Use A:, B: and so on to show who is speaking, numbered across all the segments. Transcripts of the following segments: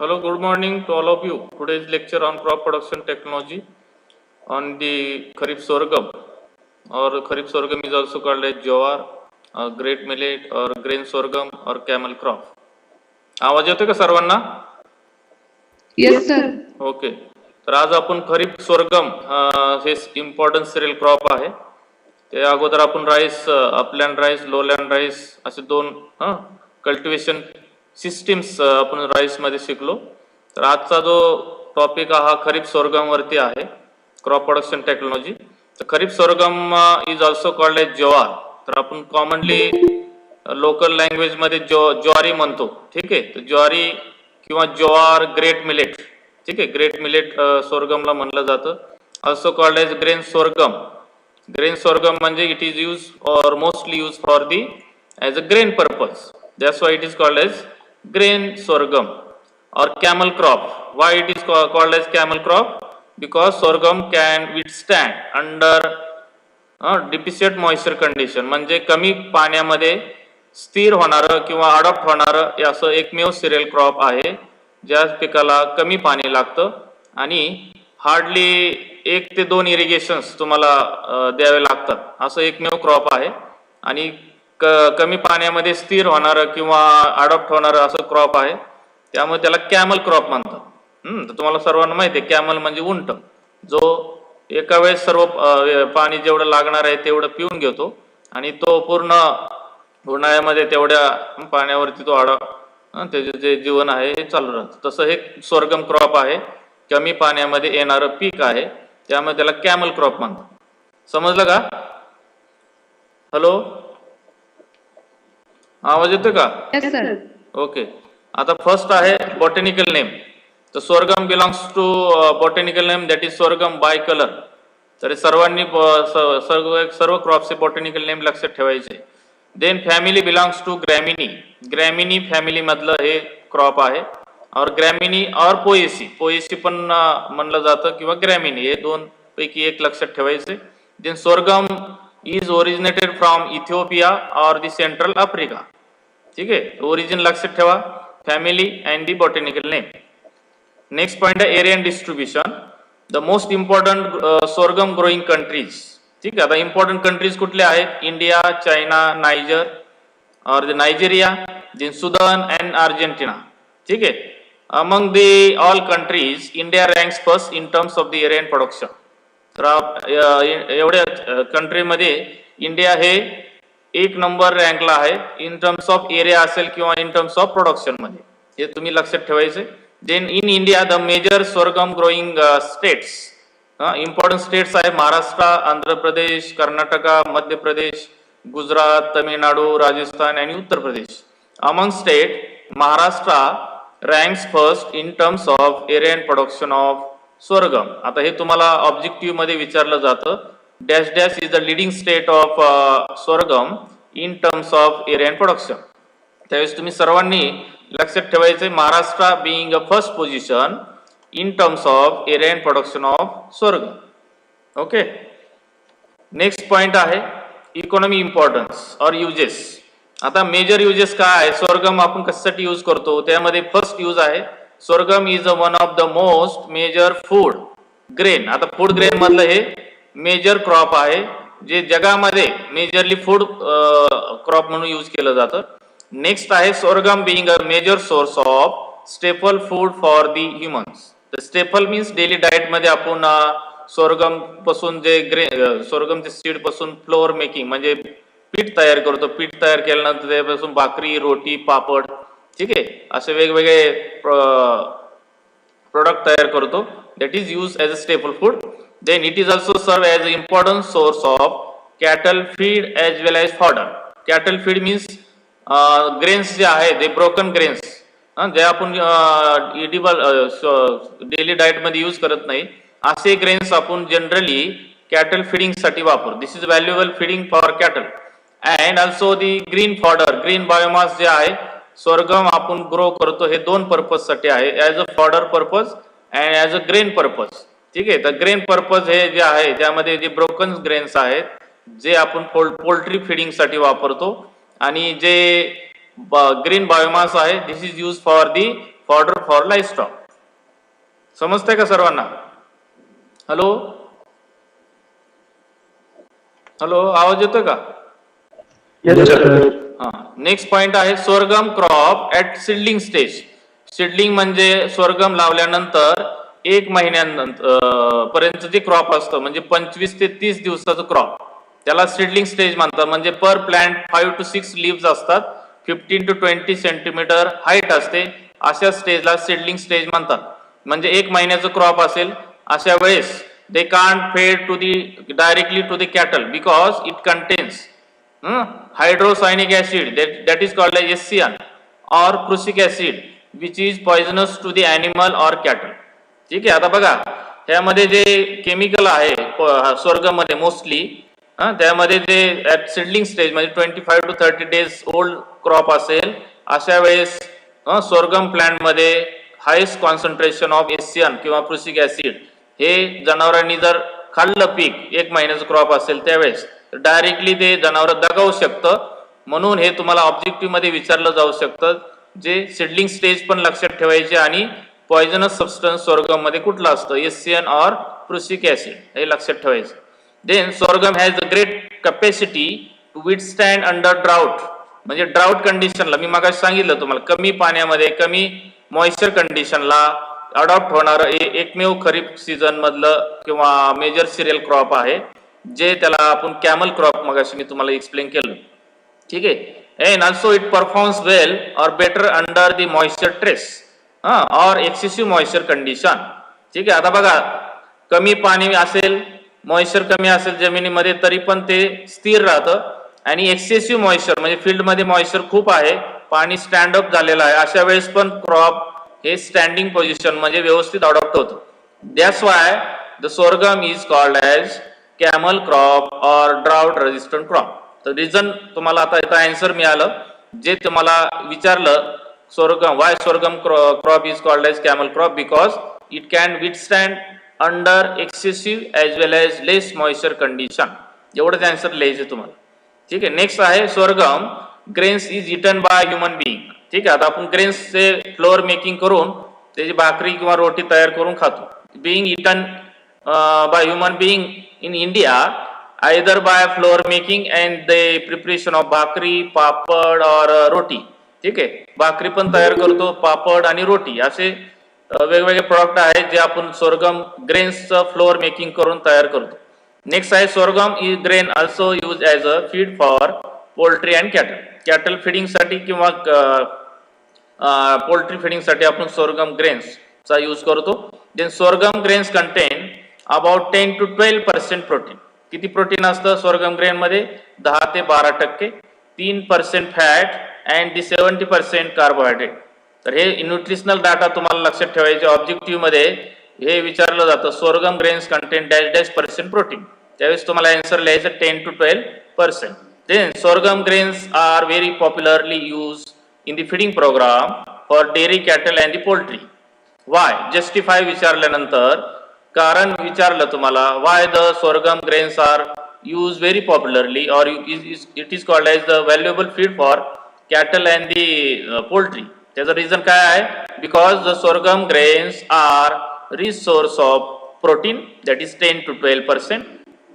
A: Hello, good morning to all of you. Today's lecture on crop production technology on the Kharif sorghum, or Kharif sorghum is also called as jowar, great millet, or grain sorghum, or camel crop. आवाज येतोय का सर्वांना?
B: Yes, sir.
A: Okay. तर आज आपण खरीप sorghum हे important serial crop आहे. ते अगोदर आपण राईस, अपलँड राईस, लोलँड राईस असे दोन कल्टिवेशन सिस्टीम्स आपण राईसमध्ये शिकलो. तर आजचा जो टॉपिक हा खरीप sorghum वरती आहे, क्रॉप प्रोडक्शन टेक्नॉलॉजी. तर kharif sorghum is also called as jowar. तर आपण कॉमनली लोकल लँग्वेज मध्ये ज्वारी म्हणतो. ठीक आहे. तर ज्वारी किंवा ज्वार, ग्रेट मिलेट. ठीक आहे. ग्रेट मिलेट sorghumला म्हणलं जातं. Also called as grain sorghum. Grain sorghum म्हणजे it is used or mostly used for the as a grain purpose. That's why it is called as grain sorghum or camel crop. Why it is called as camel crop? Because sorghum can withstand under deficient moisture condition. म्हणजे कमी पाण्यामध्ये स्थिर होणारं किंवा adopt होणारं असं एकमेव serial crop आहे ज्या पिकाला कमी पाणी लागतं आणि हार्डली 1 ते 2 इरिगेशन्स तुम्हाला द्यावे लागतात असं एकमेव क्रॉप आहे आणि कमी पाण्यामध्ये स्थिर होणारं किंवा अडॉप्ट होणारं असं क्रॉप आहे. त्यामुळे त्याला कॅमल क्रॉप म्हणतात. तर तुम्हाला सर्वांना माहिती आहे कॅमल म्हणजे उंट, जो एका वेळेस सर्व पाणी जेवढं लागणार आहे तेवढं पिऊन घेतो आणि तो पूर्ण उन्हाळ्यामध्ये तेवढ्या पाण्यावरती तो त्याचे जे जीवन आहे हे चालू राहतं. तसं हे sorghum क्रॉप आहे, कमी पाण्यामध्ये येणारं पीक आहे, त्यामुळे त्याला कॅमल क्रॉप म्हणतात. समजलं का? हॅलो, आवाज येतोय का?
B: Yes, sir.
A: ओके. आता फर्स्ट आहे बॉटॅनिकल नेम. तर sorghum belongs to botanical name that is sorghum bicolor. तर सर्वांनी सर्व क्रॉपचे बॉटॅनिकल नेम लक्षात ठेवायचे. Then family belongs to Gramineae. Gramineae family मधलं हे क्रॉप आहे. और ग्रॅमिनी और पोएसी. पोएसी पण म्हणलं जातं किंवा ग्रॅमिनी, हे दोन पैकी एक लक्षात ठेवायचे. Then sorghum is originated from Ethiopia और द सेंट्रल आफ्रिका. ठीक आहे. ओरिजिन लक्षात ठेवा, family and the botanical name. Next point आहे area and distribution. The most important sorghum growing countries. ठीक आहे. आता इम्पॉर्टंट कंट्रीज कुठल्या आहेत? इंडिया, चायना, नायजर और the Nigeria, then Sudan and Argentina. ठीक आहे. Among the all countries India ranks first in terms of the area and production. तर एवढ्या कंट्रीमध्ये इंडिया हे 1 नंबर रँकला आहे इन टर्म्स ऑफ एरिया असेल किंवा इन टर्म्स ऑफ प्रोडक्शन मध्ये, हे तुम्ही लक्षात ठेवायचे. Then in India the major sorghum growing states. Important states आहे महाराष्ट्र, आंध्र प्रदेश, कर्नाटका, मध्य प्रदेश, गुजरात, तमिळनाडू, राजस्थान आणि Uttar Pradesh. Among state Maharashtra ranks first in terms of area and production of sorghum. आता हे तुम्हाला ऑब्जेक्टिव्ह मध्ये विचारलं जातं. Dash dash is the leading state of sorghum in terms of area and production. त्यावेळेस तुम्ही सर्वांनी लक्षात ठेवायचे Maharashtra being a first position in terms of area and production of sorghum. Okay. Next point आहे इकॉनॉमी इम्पॉर्टन्स और युजेस. आता मेजर युजेस काय आहे? sorghum आपण कशासाठी यूज करतो? त्यामध्ये फर्स्ट यूज आहे sorghum is one of the most major food grain. आता फूड ग्रेन मधलं हे मेजर क्रॉप आहे जे जगामध्ये मेजरली फूड क्रॉप म्हणून यूज केलं जातं. नेक्स्ट आहे sorghum being a major source of staple food for the humans. तर स्टेपल मीन्स डेली डाएट मध्ये आपण sorghum पासून जे sorghum चे सीड पासून फ्लोअर मेकिंग म्हणजे पीठ तयार करतो. पीठ तयार केल्यानंतर त्यापासून भाकरी, रोटी, पापड, ठीक आहे, असे वेगवेगळे प्रोडक्ट तयार करतो. That is use as a staple food. Then it is also serve as a important source of cattle feed as well as fodder. Cattle feed means grains जे आहे ते ब्रोकन ग्रेन्स जे आपण इडिबल डेली डाएट मध्ये use करत नाही, असे grains आपण जनरली कॅटल फीडिंग साठी वापरतो. This is valuable feeding for cattle. And also the green fodder, green biomass जे आहे sorghum आपण ग्रो करतो, हे 2 पर्पज साठी आहे, as a fodder purpose and as a grain purpose. ठीक आहे. तर ग्रेन पर्पज हे जे आहे त्यामध्ये जे ब्रोकन ग्रेन्स आहेत जे आपण पोल्ट्री फिडिंग साठी वापरतो आणि जे ग्रीन बायोमास आहे this is use for the fodder for livestock. समजतंय का सर्वांना? हॅलो हॅलो, आवाज येतोय का? हा. नेक्स्ट पॉइंट आहे sorghum crop at seedling stage. Seedling म्हणजे सोरगम लावल्यानंतर 1 महिन्यानंतर पर्यंत जे क्रॉप असतं, म्हणजे 25 ते 30 दिवसाचं क्रॉप, त्याला सीडलिंग स्टेज म्हणतात. म्हणजे पर प्लांट 5 to 6 लीव्स असतात, 15 to 20 सेंटीमीटर हाईट असते. अशा स्टेजला सीडलिंग स्टेज म्हणतात. म्हणजे 1 महिन्याचं क्रॉप असेल, अशा वेळेस they can't feed to the directly to the cattle because it contains hydrocyanic acid that is called as SCN or prussic acid which is poisonous to the animal or cattle. ठीक आहे. आता बघा, त्यामध्ये जे chemical आहे sorghum मध्ये mostly, त्यामध्ये जे सीडलिंग स्टेज म्हणजे 25 to 30 डेज ओल्ड क्रॉप असेल, अशा वेळेस सोरगम प्लांट मध्ये हायेस्ट कॉन्सन्ट्रेशन ऑफ SCN किंवा प्रुसिक ऍसिड हे जनावरांनी जर खाल्लं पीक 1 महिन्याचं क्रॉप असेल त्यावेळेस डायरेक्टली ते जनावर दगावू शकतं. म्हणून हे तुम्हाला ऑब्जेक्टिव्ह मध्ये विचारलं जाऊ शकतं. जे सीडलिंग स्टेज पण लक्षात ठेवायचे आणि पॉइझनस सबस्टन्स सोरगम मध्ये कुठलं असतं, SCN और प्रुसिक ऍसिड, हे लक्षात ठेवायचं. Then sorghum has a great capacity to withstand under drought. म्हणजे ड्राउट कंडिशनला, मी मागाशी सांगितलं तुम्हाला, कमी पाण्यामध्ये कमी मॉइश्चर कंडिशनला अडॉप्ट होणार एकमेव खरीप सीझन मधलं किंवा मेजर सिरियल क्रॉप आहे, जे त्याला आपण कॅमल क्रॉप मगाशी मी तुम्हाला एक्सप्लेन केलं. ठीक आहे. एंड ऑल्सो इट परफॉर्म्स वेल और better under the moisture trace और एक्सेसिव्ह मॉइश्चर कंडिशन. ठीक आहे. आता बघा, कमी पाणी असेल, मॉइश्चर कमी असेल जमिनीमध्ये, तरी पण ते स्थिर राहतं. आणि एक्सेसिव्ह मॉइश्चर म्हणजे फील्डमध्ये मॉइश्चर खूप आहे, पाणी स्टँड अप झालेलं आहे, अशा वेळेस पण क्रॉप हे स्टँडिंग पोझिशन म्हणजे व्यवस्थित अडॉप्ट होतं. That's why the sorghum is called as camel crop और ड्राउट रेजिस्टंट क्रॉप. तर रिझन तुम्हाला आता इथं आन्सर मिळालं. जे तुम्हाला विचारलं sorghum, why sorghum crop is called as camel crop, because it can withstand under excessive as well as less moisture condition. एवढंच आन्सर लिहायचं तुम्हाला. ठीक आहे. नेक्स्ट आहे sorghum grains is eaten by human being. ठीक आहे. आता आपण ग्रेन्सचे फ्लोअर मेकिंग करून त्याची भाकरी किंवा रोटी तयार करून खातो. Being eaten by human being in India either by flour making and the preparation of bhakri, papad और रोटी. ठीक आहे. भाकरी पण तयार करतो, पापड आणि रोटी असे वेगवेगळे प्रॉडक्ट आहेत जे आपण सोरगम ग्रेन्सचं फ्लोअर मेकिंग करून तयार करतो. नेक्स्ट आहे sorghum is grain also use as a feed for poultry and cattle. Cattle फिडिंगसाठी किंवा पोल्ट्री फिडिंगसाठी आपण सोरगम ग्रेन्सचा यूज करतो. Then sorghum grains contain about 10 to 12% protein. किती प्रोटीन असतं सोरगम ग्रेन मध्ये? 10 ते 12%. 3% फॅट अँड 70% कार्बोहायड्रेट. तर हे न्यूट्रिशनल डाटा तुम्हाला लक्षात ठेवायचे. ऑब्जेक्टिव्ह मध्ये हे विचारलं जातं सोरगम ग्रेन्स कंटेन -% प्रोटीन. त्यावेळेस तुम्हाला आन्सर लिहायचं 10 to 12%. Then sorghum grains are very popularly use in the feeding programme for dairy cattle and the poultry. Why justify विचारल्यानंतर कारण विचारलं तुम्हाला, why the sorghum grains are use very popularly और it is called as the valuable feed for cattle and the poultry. त्याचं reason काय आहे? Because the sorghum grains are rich source of protein that is 10 to 12%,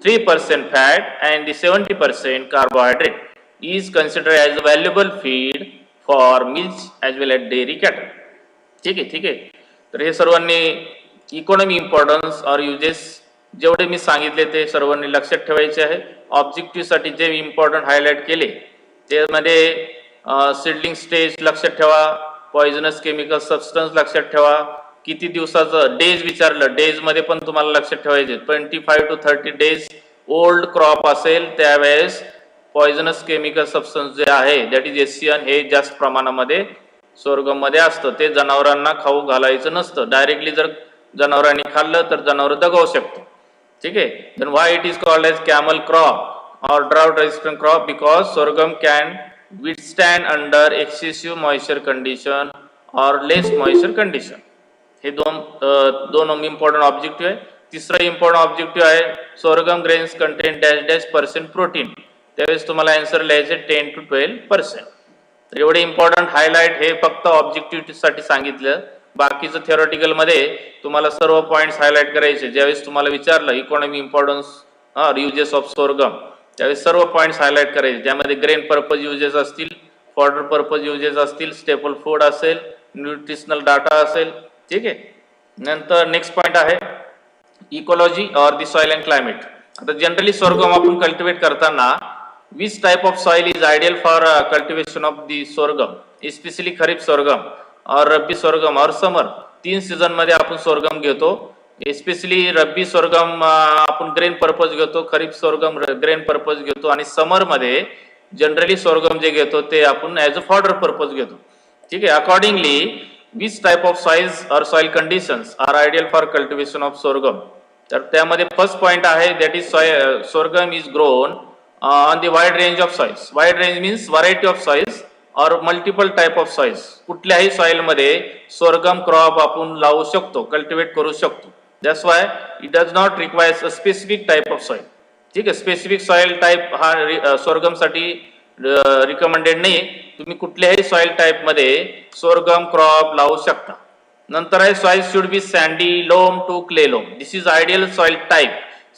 A: 3% fat and 70% carbohydrate is considered as a valuable feed for milk as well as dairy cattle. ठीक आहे. ठीक आहे. तर हे सर्वांनी इकॉनॉमी इम्पॉर्टन्स और युजेस जेवढे मी सांगितले ते सर्वांनी लक्षात ठेवायचे आहे. ऑब्जेक्टिव्ह साठी जे इम्पॉर्टंट हायलाइट केले त्यामध्ये सीडलिंग स्टेज लक्षात ठेवा, पॉइझनस केमिकल सबस्टन्स लक्षात ठेवा, किती दिवसाचं डेज विचारलं, डेज मध्ये पण तुम्हाला लक्षात ठेवायचे. 25 to 30 डेज ओल्ड क्रॉप असेल त्यावेळेस पॉइझनस केमिकल सबस्टन्स जे आहे दॅट इज SCN हे जास्त प्रमाणामध्ये सोरगम मध्ये असतं. ते जनावरांना खाऊ घालायचं नसतं. डायरेक्टली जर जनावरांनी खाल्लं तर जनावर दगावू शकतो. ठीक आहे. Then why it is called as camel crop और drought resistant crop? Because sorghum can withstand under excessive moisture condition और लेस मॉइश्चर कंडिशन. हे दोन इम्पॉर्टंट ऑब्जेक्टिव्ह आहे. तिसरा इम्पॉर्टंट ऑब्जेक्टिव्ह आहे सोरगम ग्रेन्स कंटेन -% प्रोटीन. त्यावेळेस तुम्हाला आन्सर लिहायचे 10 to 12%. तर एवढे इम्पॉर्टंट हायलाइट हे फक्त ऑब्जेक्टिव्ह साठी सांगितलं. बाकीचं theoretical मध्ये तुम्हाला सर्व पॉइंट्स हायलाइट करायचे. ज्यावेळेस तुम्हाला विचारलं economy importance uses of sorghum, त्यावेळेस सर्व पॉइंट्स हायलाइट करायचे. त्यामध्ये ग्रेन पर्पज युजेस असतील, फॉडर पर्पज युजेस असतील, स्टेपल फूड असेल, न्यूट्रिशनल डाटा असेल. ठीक आहे. नंतर नेक्स्ट पॉइंट आहे ecology or the soil and climate. आता जनरली सोरगम आपण कल्टिवेट करताना which type of soil is ideal for cultivation of the sorghum, specially kharif sorghum और रब्बी सोरगम और समर. 3 सीझन मध्ये आपण सोरगम घेतो. स्पेशली रब्बी सोरगम आपण ग्रेन पर्पज घेतो, खरीप सोरगम ग्रेन पर्पज घेतो आणि समर मध्ये जनरली सोरगम जे घेतो ते आपण ऍज अ फॉडर पर्पज घेतो. ठीक आहे. Accordingly which type of soils और soil conditions are ideal for cultivation of sorghum. तर त्यामध्ये फर्स्ट पॉइंट आहे that is sorghum is grown on the wide range of soils. Wide range means variety of soils और multiple type of soils. कुठल्याही soil मध्ये sorghum crop आपण लावू शकतो, cultivate करू शकतो. That's why it does not requires a specific type of soil. ठीक आहे. स्पेसिफिक सॉइल टाइप हा सोरगम साठी रिकमेंडेड नाही. तुम्ही कुठल्याही सॉइल टाइप मध्ये सोरगम क्रॉप लावू शकता. नंतर आहे soil should be sandy loam to clay loam. This is ideal soil type.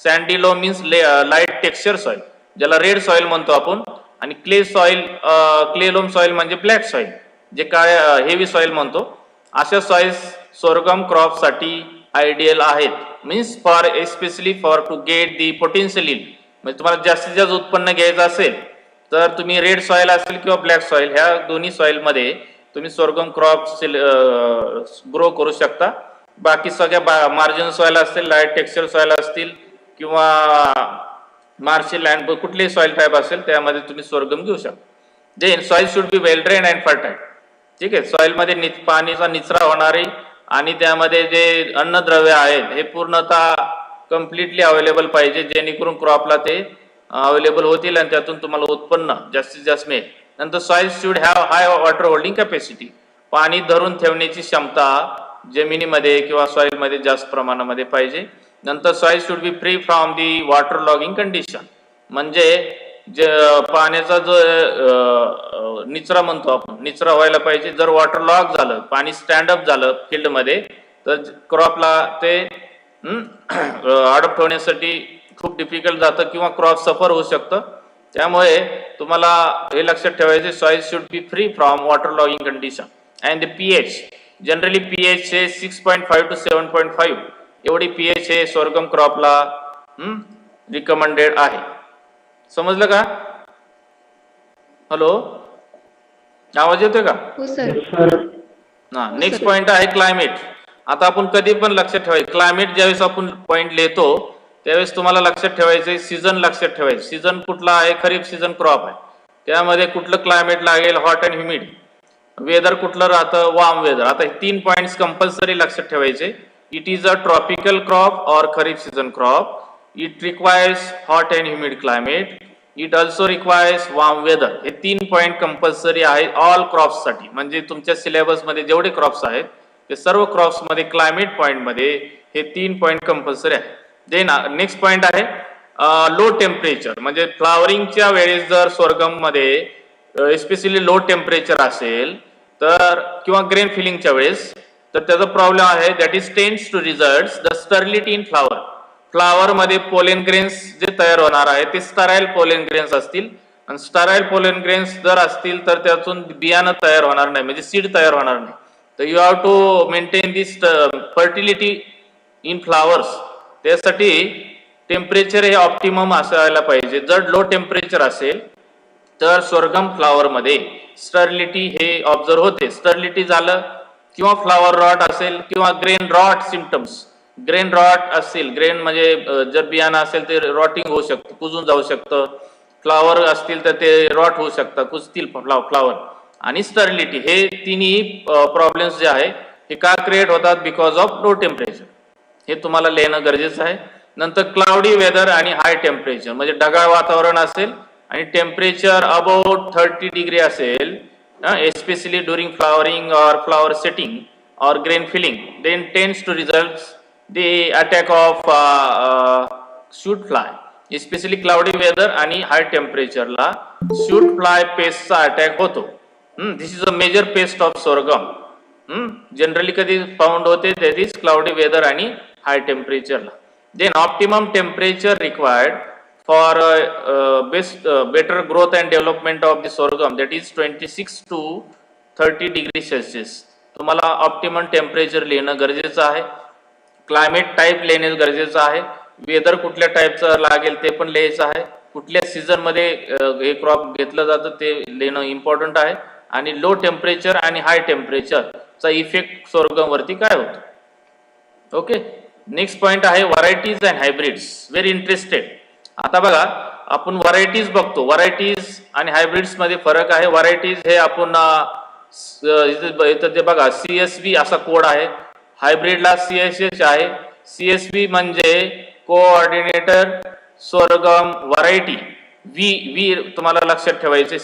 A: Sandy loam means light texture soil, ज्याला रेड सॉइल म्हणतो आपण, आणि clay soil clay loam soil म्हणजे ब्लॅक सॉइल, जे काय हेवी सॉइल म्हणतो. अशा सॉइल्स सोरगम क्रॉप साठी आयडियल आहेत. Means for especially for to get the potential yield. म्हणजे तुम्हाला जास्तीत जास्त उत्पन्न घ्यायचं असेल तर तुम्ही रेड सॉइल असेल किंवा ब्लॅक सॉइल ह्या दोन्ही सॉइल मध्ये तुम्ही सोरगम क्रॉप ग्रो करू शकता. बाकी सगळ्या मार्जिन सॉइल असतील, लाईट टेक्स्चर सॉइल असतील किंवा मार्शल लँड कुठलेही सॉइल टाइप असेल त्यामध्ये तुम्ही सोरगम घेऊ शकता. Then soil should be well drain and fertile. ठीक आहे. सॉइल मध्ये पाणीचा निचरा होणारे आणि त्यामध्ये जे अन्नद्रव्य आहेत हे पूर्णतः कम्प्लिटली अवेलेबल पाहिजे, जेणेकरून क्रॉपला ते अवेलेबल होतील आणि त्यातून तुम्हाला उत्पन्न जास्तीत जास्त मिळेल. नंतर soil should have high water holding capacity. पाणी धरून ठेवण्याची क्षमता जमिनीमध्ये किंवा सॉइल मध्ये जास्त प्रमाणामध्ये पाहिजे. नंतर soil should B free from the water logging condition. म्हणजे पाण्याचा जो निचरा म्हणतो आपण, निचरा व्हायला पाहिजे. जर वॉटर लॉग झालं, पाणी स्टँडअप झालं फील्ड मध्ये, तर क्रॉपला ते अडॉप्ट होण्यासाठी खूप डिफिकल्ट जातं किंवा क्रॉप सफर होऊ शकतं. त्यामुळे तुम्हाला हे लक्षात ठेवायचे soil should B free from water logging condition. And the pH, generally pH हे 6.5 to 7.5 एवढी पीएच हे सोरगम क्रॉपला रिकमेंडेड आहे. समजलं का? हॅलो, आवाज येतोय का?
B: हो सर.
A: हा. नेक्स्ट पॉइंट आहे क्लायमेट. आता आपण कधी पण लक्षात ठेवायचं, क्लायमेट ज्यावेळेस आपण पॉइंट लिहितो त्यावेळेस तुम्हाला लक्षात ठेवायचं सीझन लक्षात ठेवायचं. सीझन कुठला आहे? खरीप सीझन क्रॉप आहे. त्यामध्ये कुठलं क्लायमेट लागेल? Hot and humid. वेदर कुठलं राहतं? Warm weather. आता हे 3 पॉइंट्स कंपल्सरी लक्षात ठेवायचे. It is a tropical crop और kharif season crop. It requires hot and humid climate. It also requires warm weather. हे 3 पॉइंट कंपल्सरी आहे ऑल क्रॉप्स साठी. म्हणजे तुमच्या सिलेबस मध्ये जेवढे क्रॉप्स आहेत ते सर्व क्रॉप्स मध्ये क्लायमेट पॉइंट मध्ये हे 3 पॉइंट कंपल्सरी आहे. देन नेक्स्ट पॉइंट आहे लो टेम्परेचर. म्हणजे फ्लावरिंगच्या वेळेस जर सोरगम मध्ये स्पेशली लो टेम्परेचर असेल तर किंवा ग्रेन फिलिंगच्या वेळेस, तर त्याचा प्रॉब्लेम आहे that is tends to result the sterility in flower. Flower मध्ये पोलेन ग्रेन्स जे तयार होणार आहे ते स्टराईल पोलेन ग्रेन्स असतील. आणि स्टराईल पोलेन ग्रेन्स जर असतील तर त्यातून बियाणं तयार होणार नाही, म्हणजे सीड तयार होणार नाही. तर you have to maintain this fertility in flowers. त्यासाठी टेम्परेचर हे ऑप्टिमम असायला पाहिजे. जर लो टेम्परेचर असेल तर सोरगम फ्लावर मध्ये स्टर्लिटी हे ऑब्झर्व होते. स्टर्लिटी झालं किंवा फ्लावर रॉट असेल किंवा grain rot symptoms. Grain rot असेल, ग्रेन म्हणजे जर बियाणं असेल ते रॉटिंग होऊ शकतं, कुजून जाऊ शकतं. फ्लावर असतील तर ते रॉट होऊ शकतात, कुजतील फ्लावर. आणि स्टर्लिटी हे तिन्ही प्रॉब्लेम्स जे आहे हे का क्रिएट होतात? Because of low temperature. हे तुम्हाला लिहिणं गरजेचं आहे. नंतर क्लाउडी वेदर आणि हाय टेम्परेचर. म्हणजे ढगाळ वातावरण असेल आणि टेम्परेचर अबाउट 30 डिग्री असेल, एस्पेशली ड्युरिंग फ्लावरिंग और फ्लावर सेटिंग और grain filling, then tends to result the attack of shoot fly. Especially cloudy weather आणि हाय टेम्परेचरला शूट फ्लाय पेस्टचा अटॅक होतो. This is a major pest of sorghum. Generally कधी found होते that is cloudy weather आणि high टेम्परेचरला. Then optimum temperature required for better growth and development of the sorghum that is 26 to 30 degree Celsius. तुम्हाला optimum temperature लिहिणं गरजेचं आहे. Climate type लिहिणे गरजेचं आहे. वेदर कुठल्या टाईपचं लागेल ते पण लिहायचं आहे. कुठल्या सीझनमध्ये हे क्रॉप घेतलं जातं ते लिहिणं इम्पॉर्टंट आहे. आणि लो टेम्परेचर आणि हाय टेम्परेचरचा इफेक्ट सोरगमवरती काय होतो. ओके. नेक्स्ट पॉईंट आहे varieties and hybrids. Very interested. आता बघा आपण व्हरायटीज बघतो. व्हरायटीज आणि हायब्रिड्स मध्ये फरक आहे. व्हरायटीज हे आपण इथं ते बघा CSV असा कोड आहे. हायब्रिडला CSH आहे. CSV म्हणजे कोऑर्डिनेटर सोरगम व्हरायटी. व्ही तुम्हाला लक्षात ठेवायचे.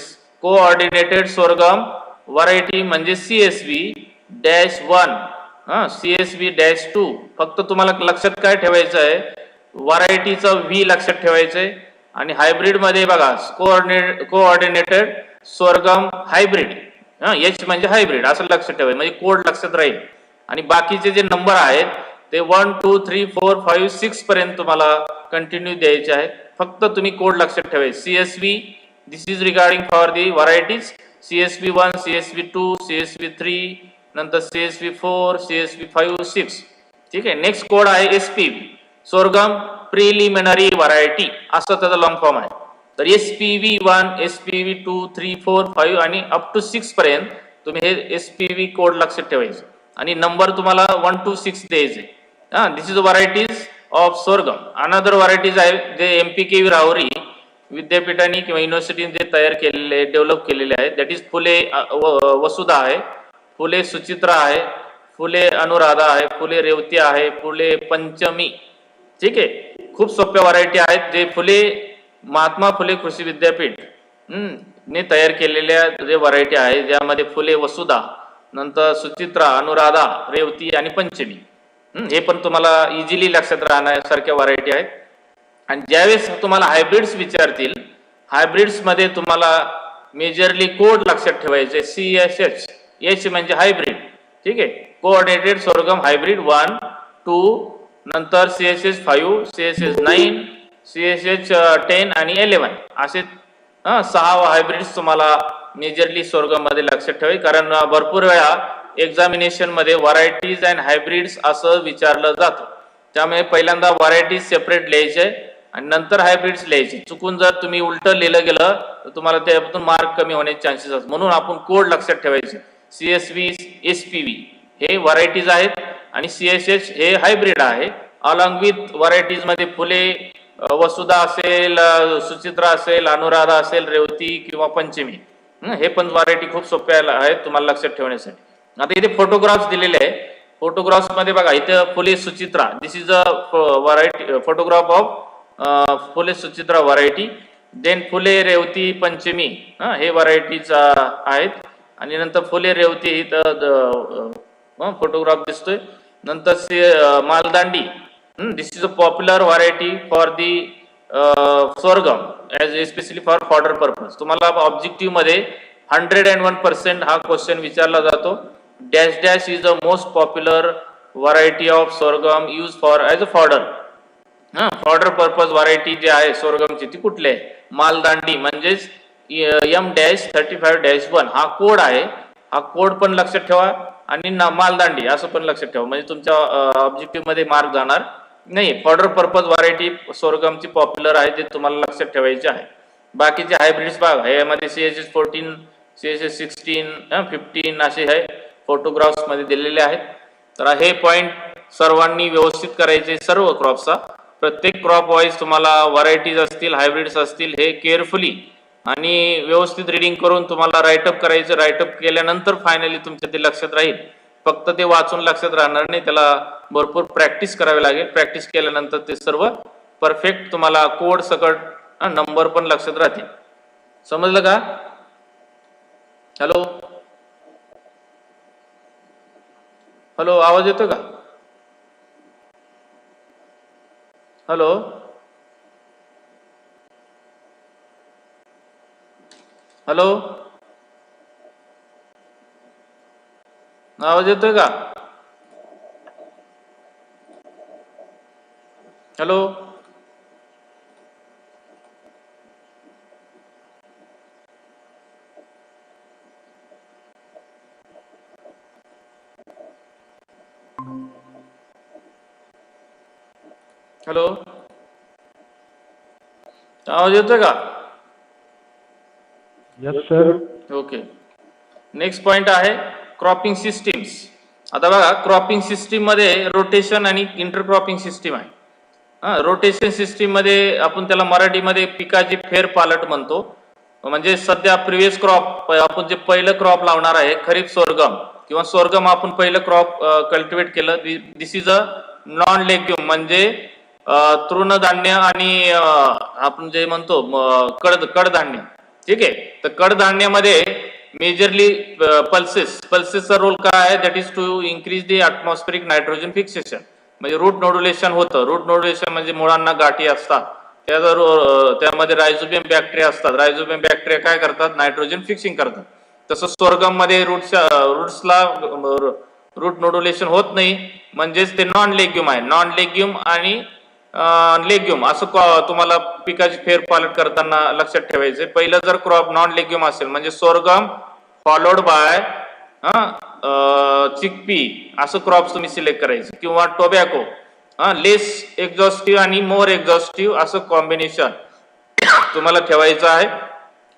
A: कोऑर्डिनेटेड सोरगम व्हरायटी म्हणजे CSV-1 CSV-2. फक्त तुम्हाला लक्षात काय ठेवायचं आहे, व्हरायटीचं व्ही लक्षात ठेवायचंय. आणि हायब्रिड मध्ये बघा कोऑर्डिनेटेड सोरगम हायब्रिड H म्हणजे हायब्रिड असं लक्षात ठेवायचं, म्हणजे कोड लक्षात राहील. आणि बाकीचे जे नंबर आहेत ते 1 2 3 4 5 6 पर्यंत तुम्हाला कंटिन्यू द्यायचे आहेत. फक्त तुम्ही कोड लक्षात ठेवायचे. CSV this is regarding for the varieties. CSV-1 CSV-2 CSV-3 नंतर CSV-4 CSV-5 6. ठीक आहे. नेक्स्ट कोड आहे SPV सोरगम प्रिलिमिनरी व्हरायटी असं त्याचा लॉंग फॉर्म आहे. तर SPV-1 SPV-2 3 4 5 आणि अप टू 6 पर्यंत तुम्ही हे SPV कोड लक्षात ठेवायचे आणि नंबर तुम्हाला 1 to 6 द्यायचे. This is varieties of sorghum. Another varieties आहे जे MPKV राहुरी विद्यापीठाने किंवा युनिव्हर्सिटीने जे तयार केलेले डेव्हलप केलेले आहेत. दॅट इज फुले वसुधा आहे, फुले सुचित्रा आहे, फुले अनुराधा आहे, फुले रेवती आहे, फुले पंचमी. ठीक आहे. खूप सोप्या व्हरायटी आहेत जे फुले महात्मा फुले कृषी विद्यापीठ ने तयार केलेल्या जे व्हरायटी आहे ज्यामध्ये फुले वसुधा नंतर सुचित्रा अनुराधा रेवती आणि पंचमी हे पण तुम्हाला इझिली लक्षात राहण्यासारख्या व्हरायटी आहेत. आणि ज्यावेळेस तुम्हाला हायब्रिड्स विचारतील, हायब्रिड्स मध्ये तुम्हाला मेजरली कोड लक्षात ठेवायचे. CSH H म्हणजे हायब्रिड. ठीक आहे. कोऑर्डिनेटेड सोरगम हायब्रिड 1 2 नंतर CSH-5 CSH-9 CSH-10 आणि 11 असे 6 हायब्रिड्स तुम्हाला मेजरली सोरगम मध्ये लक्षात ठेवाय. कारण भरपूर वेळा एक्झामिनेशन मध्ये व्हरायटीज अँड हायब्रिड्स असं विचारलं जातं. त्यामुळे पहिल्यांदा व्हरायटीज सेपरेट लिहायचे आणि नंतर हायब्रिड्स लिहायचे. चुकून जर तुम्ही उलट लिहिलं गेलं तर तुम्हाला त्यातून मार्क कमी होण्याचे चान्सेस असतात. म्हणून आपण कोड लक्षात ठेवायचे. CSV SPV हे व्हरायटीज आहेत आणि CSH हे हायब्रिड आहे. अलॉंग विथ व्हरायटीज मध्ये फुले वसुधा असेल, सुचित्रा असेल, अनुराधा असेल, रेवती किंवा पंचमी हे पण व्हरायटी खूप सोप्या आहेत तुम्हाला लक्षात ठेवण्यासाठी. आता इथे फोटोग्राफ्स दिलेले आहे. फोटोग्राफ्स मध्ये बघा इथे Phule Suchitra this is a variety photograph of Phule Suchitra variety. Then Phule Revati Panchami हे व्हरायटीज आहेत. आणि नंतर फुले रेवती इथं फोटोग्राफ दिसतोय. नंतर Maldandi this is a popular variety for the sorghum as especially for fodder purpose. तुम्हाला ऑब्जेक्टिव्ह मध्ये 101% हा क्वेश्चन विचारला जातो. Dash dash is the most popular variety of sorghum use for as a fodder. Fodder purpose variety जी आहे सोरगमची ती कुठली आहे, मालदांडी म्हणजेच M-35-1 हा कोड आहे. हा कोड पण लक्षात ठेवा आणि मालदांडी असं पण लक्षात ठेवा म्हणजे तुमच्या ऑब्जेक्टिव्ह मध्ये मार्क जाणार नाही. फॉडर पर्पज व्हरायटी सोरगमची पॉप्युलर आहे जे तुम्हाला लक्षात ठेवायचे आहे. बाकीचे हायब्रिड्स बघा यामध्ये CSH-14 CSH-16 15 असे आहे फोटोग्राफ्स मध्ये दिलेले आहेत. तर हे पॉइंट सर्वांनी व्यवस्थित करायचे. सर्व क्रॉपचा प्रत्येक क्रॉप वाईज तुम्हाला व्हरायटीज असतील हायब्रिड्स असतील हे केअरफुली आणि व्यवस्थित रिडिंग करून तुम्हाला राईटअप करायचं. राईटअप केल्यानंतर फायनली तुमच्या ते लक्षात राहील. फक्त ते वाचून लक्षात राहणार नाही, त्याला भरपूर प्रॅक्टिस करावी लागेल. प्रॅक्टिस केल्यानंतर ते सर्व परफेक्ट तुम्हाला कोड सकट नंबर पण लक्षात राहतील. समजलं का? हॅलो हॅलो आवाज येतो का? हॅलो हॅलो आवाज येतोय का? हॅलो, हॅलो, आवाज येतोय का?
C: Yes sir.
A: Okay. Next point आहे क्रॉपिंग सिस्टीम्स. आता बघा, क्रॉपिंग सिस्टीम मध्ये रोटेशन आणि इंटरक्रॉपिंग सिस्टीम आहे. रोटेशन सिस्टीम मध्ये आपण त्याला मराठीमध्ये पिकाची फेरपालट म्हणतो. म्हणजे सध्या प्रिव्हियस क्रॉप आपण जे पहिलं क्रॉप लावणार आहे खरीप सोरगम किंवा सोरगम आपण पहिलं क्रॉप कल्टिवेट केलं. दिस इज अ नॉन लेग्युम म्हणजे तृणधान्य आणि आपण जे म्हणतो कडधान्य. ठीक आहे. तर कडधान्यामध्ये मेजरली पल्सेसचा रोल काय आहे? That is to increase the atmospheric nitrogen fixation. म्हणजे रूट नोड्युलेशन होतं. रूट नोड्युलेशन म्हणजे मुळांना गाठी असतात, त्यामध्ये रायझोबियम बॅक्टेरिया असतात. रायझोबियम बॅक्टेरिया काय करतात? नायट्रोजन फिक्सिंग करतात. तसं सोरगम मध्ये रूट्सला रूट नोड्युलेशन होत नाही, म्हणजेच ते नॉन लेग्युम आहे. नॉन लेग्युम आणि लेग्युम असं तुम्हाला पिकाची फेरपालट करताना लक्षात ठेवायचे. पहिलं जर क्रॉप नॉन लेग्युम असेल म्हणजे सोरगम फॉलोड बाय चिकपी असं क्रॉप तुम्ही सिलेक्ट करायचे, किंवा टोबॅको लेस एक्झॉस्टिव्ह आणि मोर एक्झॉस्टिव्ह असं कॉम्बिनेशन तुम्हाला ठेवायचं आहे.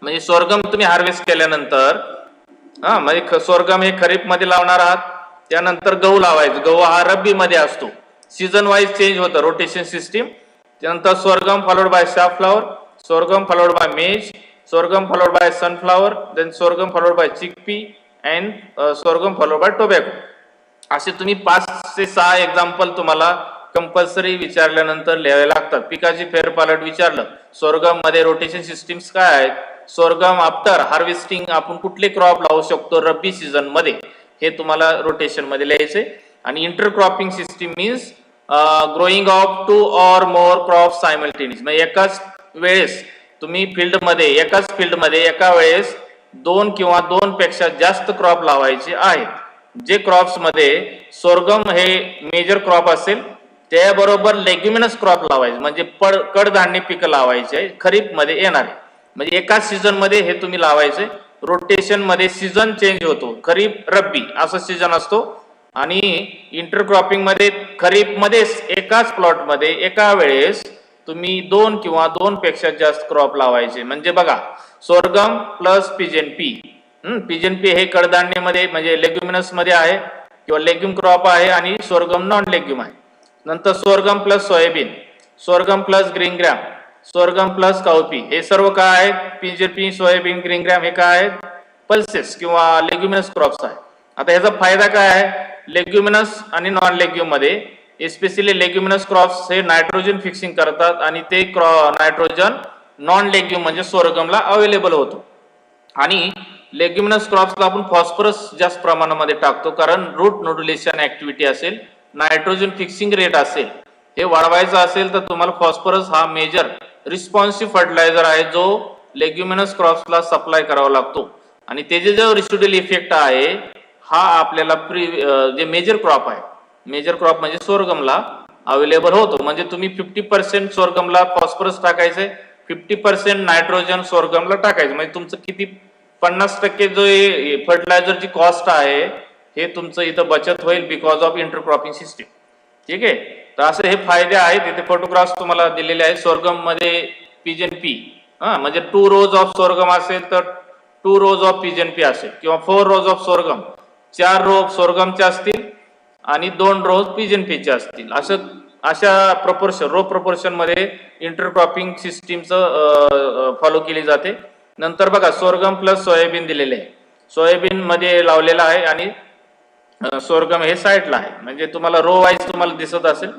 A: म्हणजे सोरगम तुम्ही हार्वेस्ट केल्यानंतर म्हणजे सोरगम हे खरीप मध्ये लावणार आहात, त्यानंतर गहू लावायचं. गहू हा रब्बी मध्ये असतो. सीझन वाईज चेंज होतं रोटेशन सिस्टीम. त्यानंतर sorghum followed by safflower, sorghum followed by maize, sorghum followed by sunflower, then sorghum followed by chickpea and sorghum followed by tobacco. असे तुम्ही 5 ते 6 एक्झाम्पल तुम्हाला कंपल्सरी विचारल्यानंतर लिहावे लागतात. पिकाची फेरपालट विचारलं, सोरगम मध्ये रोटेशन सिस्टीम्स काय आहेत, सोरगम आफ्टर हार्वेस्टिंग आपण कुठले क्रॉप लावू शकतो रब्बी सीझन मध्ये, हे तुम्हाला रोटेशन मध्ये लिहायचे. आणि intercropping system means growing of 2 or more crop simultaneous. म्हणजे एकाच वेळेस तुम्ही एकाच फील्डमध्ये एका वेळेस 2 किंवा 2 पेक्षा जास्त क्रॉप लावायचे आहेत. जे क्रॉप्स मध्ये सोरगम हे मेजर क्रॉप असेल त्याबरोबर लेग्युमिनस क्रॉप लावायचे, म्हणजे कडधान्य पिकं लावायचे खरीप मध्ये येणार. म्हणजे एकाच सीझन मध्ये हे तुम्ही लावायचे. रोटेशन मध्ये सीझन चेंज होतो, खरीप रब्बी असं सीझन असतो. आणि इंटरक्रॉपिंग मध्ये खरीप मध्ये एकाच प्लॉट मध्ये एका वेळेस तुम्ही 2 किंवा 2 पेक्षा जास्त क्रॉप लावायचे. म्हणजे बघा, सोरगम प्लस पिजनपी. पिजनपी हे कडधान्यामध्ये म्हणजे लेग्युमिनस मध्ये आहे किंवा लेग्युम क्रॉप आहे, आणि सोरगम नॉन लेग्युम आहे. नंतर sorghum plus soybean, sorghum plus green gram, sorghum plus cowpea, हे सर्व काय आहेत? पिजनपी, सोयाबीन, ग्रीन ग्रॅम हे काय आहेत? पल्सेस किंवा लेग्युमिनस क्रॉप्स आहे. आता याचा फायदा काय आहे? लेग्युमिनस आणि नॉन लेग्युम मध्ये स्पेशली लेग्युमिनस क्रॉप्स हे नायट्रोजन फिक्सिंग करतात, आणि ते नायट्रोजन नॉन लेग्युम म्हणजे सोरगमला अवेलेबल होतो. आणि लेग्युमिनस क्रॉप्सला आपण फॉस्फरस जास्त प्रमाणामध्ये टाकतो, कारण रूट नोड्युलेशन ऍक्टिव्हिटी असेल, नायट्रोजन फिक्सिंग रेट असेल, हे वाढवायचं असेल तर तुम्हाला फॉस्फरस हा मेजर रिस्पॉन्सिव्ह फर्टिलायझर आहे जो लेग्युमिनस क्रॉप्सला सप्लाय करावा लागतो. आणि त्याचे जो रेसिड्युअल इफेक्ट आहे हा आपल्याला जे मेजर क्रॉप आहे, मेजर क्रॉप म्हणजे सोरगमला अवेलेबल होतो. म्हणजे तुम्ही 50% सोरगमला फॉस्फरस टाकायचे, 50% नायट्रोजन सोरगमला टाकायचं. म्हणजे तुमचं किती 50% जो फर्टिलायझरची कॉस्ट आहे हे तुमचं इथं बचत होईल बिकॉज ऑफ इंटरक्रॉपिंग सिस्टीम. ठीक आहे. तर असे हे फायदे आहेत. इथे फोटोग्राफ्स तुम्हाला दिलेले आहेत. सोरगम मध्ये पिजनपी म्हणजे 2 rows ऑफ सोरगम असेल तर 2 rows ऑफ पिजनपी असेल, किंवा 4 rows ऑफ सोरगम, 4 rows सोरगमचे असतील आणि 2 rows पिजनपीचे असतील. अशा प्रोपोर्शन मध्ये इंटरक्रॉपिंग सिस्टीमचं फॉलो केली जाते. नंतर बघा, सोरगम प्लस सोयाबीन दिलेले आहे. सोयाबीन मध्ये लावलेला आहे आणि सोरगम हे साईडला आहे, म्हणजे तुम्हाला रो वाईज तुम्हाला दिसत असेल.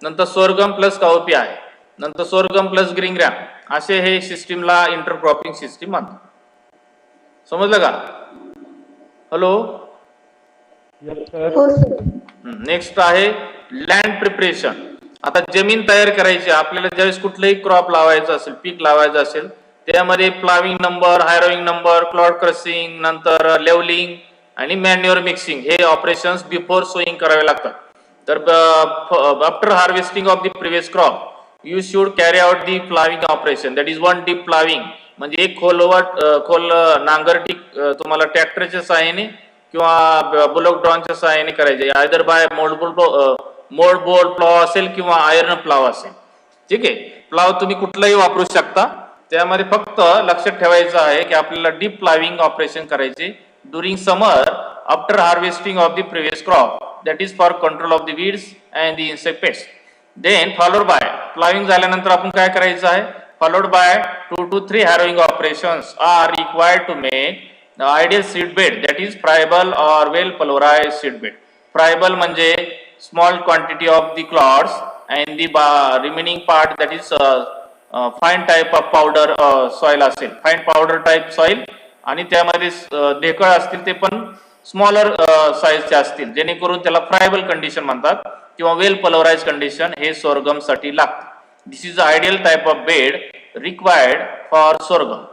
A: नंतर सोरगम प्लस काउपी आहे, नंतर सोरगम प्लस ग्रीन ग्रॅम, असे हे सिस्टीमला इंटरक्रॉपिंग सिस्टीम म्हणतात. समजलं का? हॅलो. नेक्स्ट आहे लँड प्रिपरेशन. आता जमीन तयार करायची आपल्याला. ज्यावेळेस कुठलंही क्रॉप लावायचं असेल, पीक लावायचं असेल, त्यामध्ये ploughing number, harrowing number, clod crushing, नंतर लेवलिंग, आणि मॅन्युअर मिक्सिंग हे ऑपरेशन्स बिफोर सोईंग करावे लागतात. तर after harvesting of the previous crop you should carry out the ploughing operation, that is one deep ploughing. म्हणजे एक खोल नांगरटी तुम्हाला ट्रॅक्टरच्या सहाय्याने किंवा बुलॉक ड्रॉनच्या सहाय्याने करायचे, आयदर बाय मोल्ड बोल प्लाव असेल किंवा आयर्न प्लाव असेल. ठीक आहे, प्लाव तुम्ही कुठलाही वापरू शकता. त्यामध्ये फक्त लक्षात ठेवायचं आहे की आपल्याला डीप प्लाविंग ऑपरेशन करायचे during summer after harvesting of the previous crop, that is for control of the weeds and the insect pest. Then followed by ploughing झाल्यानंतर आपण काय करायचं आहे, followed by 2 to 3 harrowing operations are required to make the ideal seed bed, that is friable or well pulverized seed bed. Friable म्हणजे small quantity of the clods and the remaining part, that is fine type of powder soil असेल, fine powder type soil, आणि त्यामध्ये ढेकळ असतील ते पण smaller साईजचे असतील, जेणेकरून त्याला फ्रायबल कंडिशन म्हणतात किंवा वेल पल्वराइज कंडिशन हे सोरगम साठी लागते. This is ideal type of bed required for sorghum.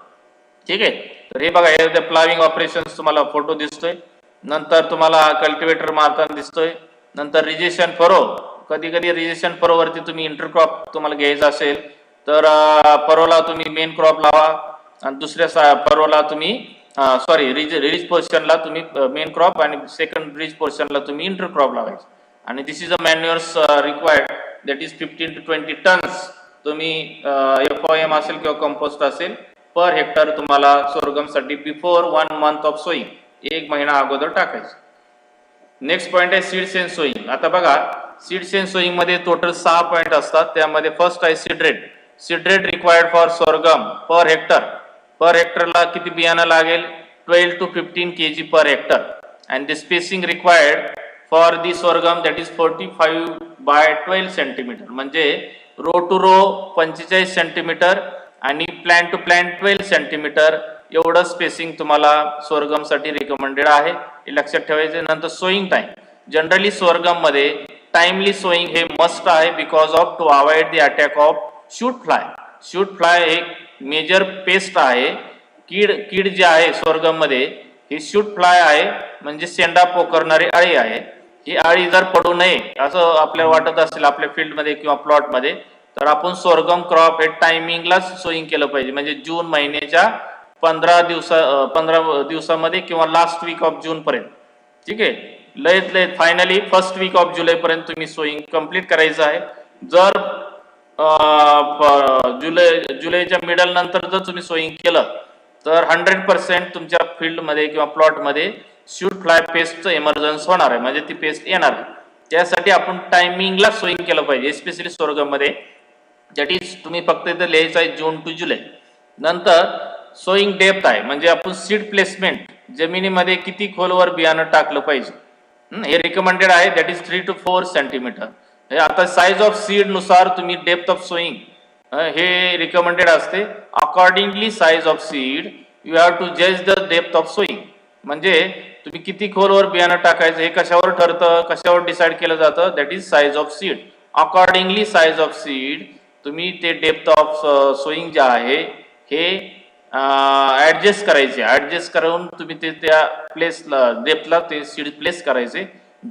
A: ठीक आहे, तर हे बघा, हे प्लाविंग ऑपरेशन्स तुम्हाला फोटो दिसतोय. नंतर तुम्हाला कल्टिवेटर मारताना दिसतोय. नंतर रिजेशन फरो, कधी कधी रिजेशन फरो वरती तुम्ही इंटरक्रॉप तुम्हाला घ्यायचं असेल तर फरोला तुम्ही मेन क्रॉप लावा आणि दुसऱ्या फरोला तुम्ही रिज पोर्शनला तुम्ही मेन क्रॉप आणि सेकंड रिज पोर्शनला तुम्ही इंटरक्रॉप लावायचं. आणि this is a manures required, that is 15 to 20 tons तुम्ही FOM असेल किंवा कंपोस्ट असेल पर हेक्टर तुम्हाला सोरगमसाठी बिफोर 1 month ऑफ सोईंग, 1 महिना अगोदर टाकायचं. नेक्स्ट पॉइंट आहे सीड्स अँड सोईंग. आता बघा, सीड्स अँड सोईंग मध्ये टोटल 6 पॉइंट असतात. त्यामध्ये फर्स्ट आहे seed rate. Seed rate required for sorghum per hectare. Per हेक्टरला किती बियाणं लागेल, 12 to 15 kg per hectare. And the spacing required for the sorghum, that is 45 by 12 centimetre. म्हणजे row to row 45 centimetre आणि plant to plant 12 centimetre एवढं spacing तुम्हाला sorghum साठी recommended आहे, हे लक्षात ठेवायचे. नंतर सोईंग टाइम. जनरली सोरगम मध्ये टाइमली सोईंग हे मस्ट आहे, because of to avoid the attack of shoot fly. Shoot fly एक मेजर पेस्ट आहे, कीड जे आहे सोरगम मध्ये ही शूट फ्लाय आहे, म्हणजे शेंडा पोखरणारी अळी आहे. ही अळी जर पडू नये असं आपल्याला वाटत असेल आपल्या फील्ड मध्ये किंवा प्लॉट मध्ये, तर आपण सोरगम क्रॉप हे टायमिंगलाच सोईंग केलं पाहिजे. म्हणजे जून महिन्याच्या 15 दिवसामध्ये किंवा लास्ट वीक ऑफ जून पर्यंत. ठीक आहे, लयत फायनली फर्स्ट वीक ऑफ जुलै पर्यंत तुम्ही सोईंग कंप्लीट करायचं आहे. जर जुलैच्या मिडल नंतर जर तुम्ही सोईंग केलं तर 100% तुमच्या फील्ड मध्ये किंवा प्लॉट मध्ये शूट फ्लाय पेस्टचं इमर्जन्स होणार आहे, म्हणजे ती पेस्ट येणार आहे. त्यासाठी आपण टायमिंगला सोईंग केलं पाहिजे, स्पेशली सोरगम मध्ये. दॅट इज तुम्ही फक्त इथं लिहायचं आहे जून टू जुलै. नंतर सोईंग डेप्थ आहे, म्हणजे आपण सीड प्लेसमेंट जमिनीमध्ये किती खोलवर बियाणं टाकलं पाहिजे हे रिकमेंडेड आहे, दॅट इज 3 to 4 सेंटीमीटर. आता साईज ऑफ सीड नुसार तुम्ही डेप्थ ऑफ सोईंग हे रिकमेंडेड असते. Accordingly size of seed you have to जज द डेप्थ ऑफ सोईंग. म्हणजे तुम्ही किती खोलवर बियाणं टाकायचं हे कशावर ठरतं, कशावर डिसाइड केलं जातं, that is size of seed. Accordingly size of seed तुम्ही ते डेप्थ ऑफ सोईंग जे आहे हे ऍडजस्ट करायचे. ऍडजस्ट करून तुम्ही ते त्या प्लेसला डेप्थला ते सीड प्लेस करायचे,